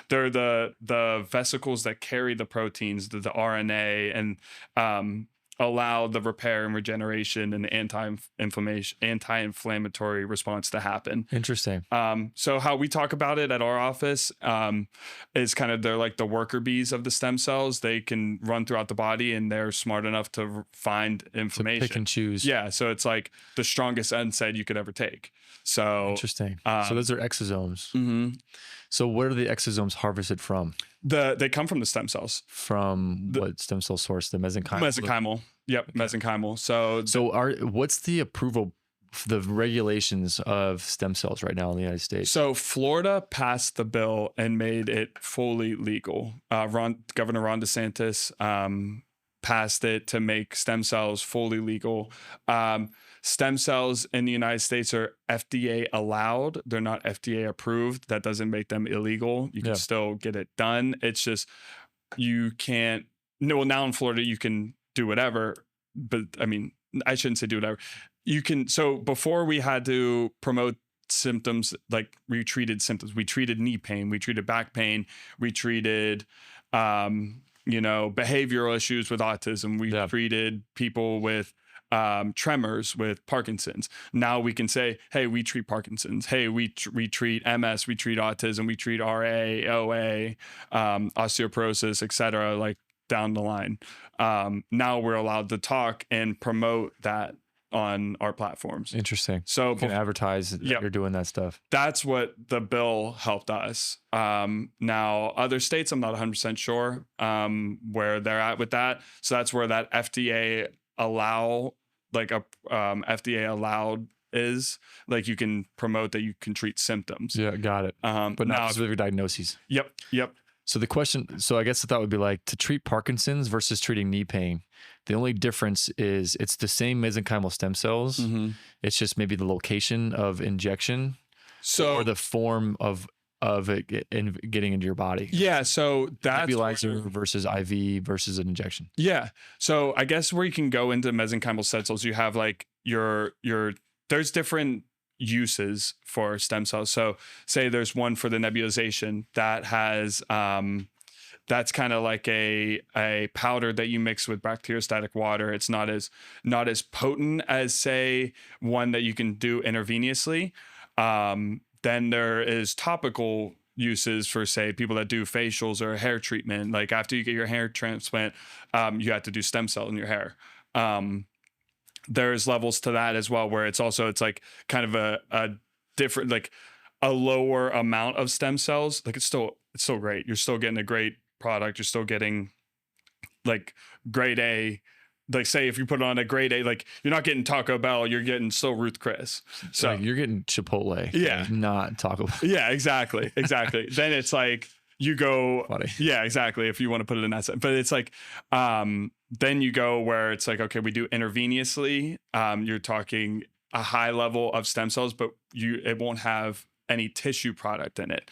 They're the vesicles that carry the proteins, the RNA, and allow the repair and regeneration and anti-inflammatory response to happen. Interesting. So how we talk about it at our office is kind of, they're like the worker bees of the stem cells. They can run throughout the body, and they're smart enough to find information. To pick and choose. Yeah. So it's like the strongest NSAID you could ever take. So interesting. So those are exosomes. Mm-hmm. So what are the exosomes harvested from? They come from the stem cells. From what stem cell source? The mesenchymal. Mesenchymal. Yep, okay. Mesenchymal. So what's the approval, the regulations of stem cells right now in the United States? So Florida passed the bill and made it fully legal. Governor Ron DeSantis passed it to make stem cells fully legal. Stem cells in the United States are FDA allowed. They're not FDA approved. That doesn't make them illegal. You can still get it done. It's just, you can't. No, well, now in Florida you can do whatever, but I mean, I shouldn't say do whatever. You can. So before, we had to promote symptoms, like we treated symptoms. We treated knee pain. We treated back pain. We treated, behavioral issues with autism. We treated people with tremors, with Parkinson's. Now we can say, hey, we treat Parkinson's. Hey, we treat MS. We treat autism. We treat RA, OA, osteoporosis, etc. Like down the line. Now we're allowed to talk and promote that on our platforms. Interesting. So you can advertise that you're doing that stuff. That's what the bill helped us. Now other states, I'm not 100% sure where they're at with that. So that's where that FDA allowed is, like, you can promote that you can treat symptoms. Yeah, got it. But not specific diagnoses. Yep. So the question, so I guess the thought would be like, to treat Parkinson's versus treating knee pain, the only difference is it's the same mesenchymal stem cells. Mm-hmm. It's just maybe the location of injection, or the form of it getting into your body. Yeah. So that's nebulizer versus IV versus an injection. Yeah. So I guess where you can go into mesenchymal stem cells, you have like there's different uses for stem cells. So say there's one for the nebulization that has that's kind of like a powder that you mix with bacteriostatic water. It's not as potent as, say, one that you can do intravenously. Then there is topical uses for, say, people that do facials or hair treatment. Like after you get your hair transplant, you have to do stem cell in your hair. There's levels to that as well, where it's like kind of a different, like a lower amount of stem cells. Like it's still great. You're still getting a great product. You're still getting like grade A. Like say if you put on a grade A, like you're not getting Taco Bell, you're getting still Ruth Chris. So like you're getting Chipotle. Yeah. Not Taco Bell. Yeah, exactly. Then it's like you go, funny. Yeah, exactly. If you want to put it in that sense, but it's like, then you go where it's like, okay, we do intravenously. You're talking a high level of stem cells, but it won't have any tissue product in it.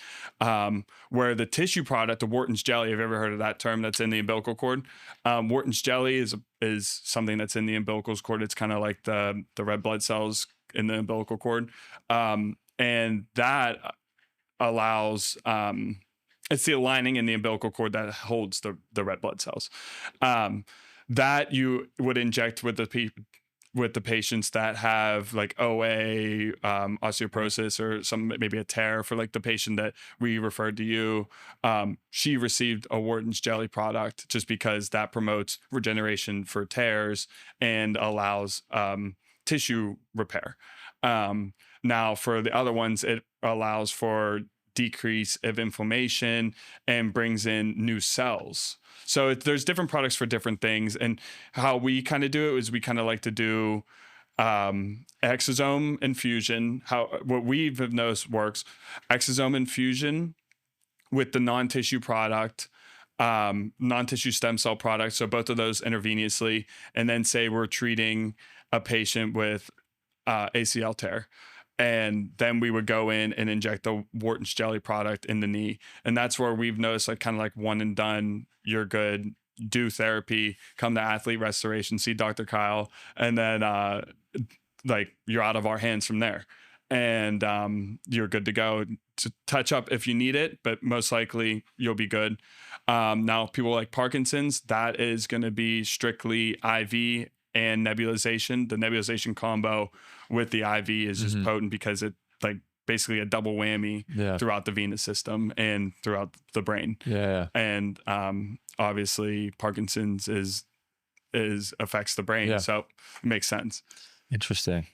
Where the tissue product, the Wharton's jelly, have you ever heard of that term? That's in the umbilical cord. Wharton's jelly is something that's in the umbilical cord. It's kind of like the red blood cells in the umbilical cord. And that allows, it's the lining in the umbilical cord that holds the red blood cells. That you would inject with the patients that have like OA, osteoporosis, or maybe a tear. For like the patient that we referred to you, she received a Wharton's jelly product just because that promotes regeneration for tears and allows tissue repair. Now for the other ones, it allows for decrease of inflammation and brings in new cells. So there's different products for different things. And how we kind of do it is we kind of like to do exosome infusion. What we've noticed works: exosome infusion with the non-tissue product, non-tissue stem cell product. So both of those intravenously, and then say we're treating a patient with ACL tear. And then we would go in and inject the Wharton's jelly product in the knee. And that's where we've noticed like kind of like one and done, you're good, do therapy, come to athlete restoration, see Dr. Kyle, and then like you're out of our hands from there. And you're good to go to touch up if you need it, but most likely you'll be good. Now, people like Parkinson's, that is going to be strictly IV and nebulization. The nebulization combo with the IV is just potent because it like basically a double whammy throughout the venous system and throughout the brain. And obviously Parkinson's affects the brain. So it makes sense. Interesting.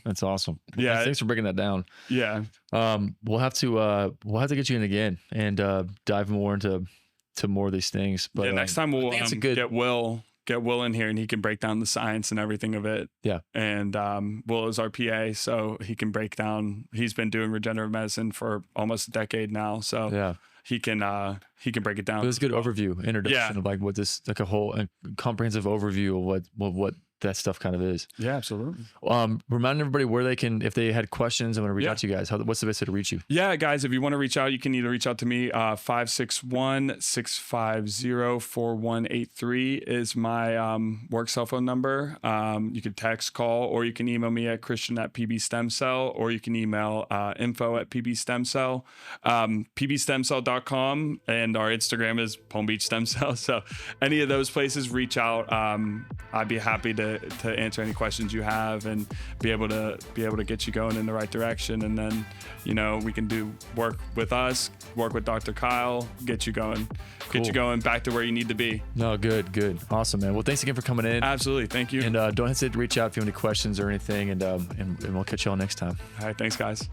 That's awesome. Yeah. Thanks for breaking that down. Yeah. We'll have to get you in again and dive more into more of these things. But next time we'll get Will in here and he can break down the science and everything of it. Yeah. And Will is our PA, so he can break down. He's been doing regenerative medicine for almost a decade now, so he can break it down. It was a good overview, introduction of like what this, like a whole comprehensive overview of what that stuff kind of is. Yeah, absolutely. Remind everybody where they can, if they had questions and want to reach out to you guys, what's the best way to reach you? Yeah, guys, if you want to reach out, you can either reach out to me, 561-650-4183 is my work cell phone number. You can text, call, or you can email me at christian@pbstemcell, or you can email info@pbstemcell, pbstemcell.com, and our Instagram is Palm Beach Stem Cell. So any of those places, reach out. I'd be happy to answer any questions you have and be able to get you going in the right direction. And then, we can work with us, work with Dr. Kyle, get you going back to where you need to be. No, good. Awesome, man. Well, thanks again for coming in. Absolutely. Thank you. And don't hesitate to reach out if you have any questions or anything, and we'll catch you all next time. All right. Thanks, guys.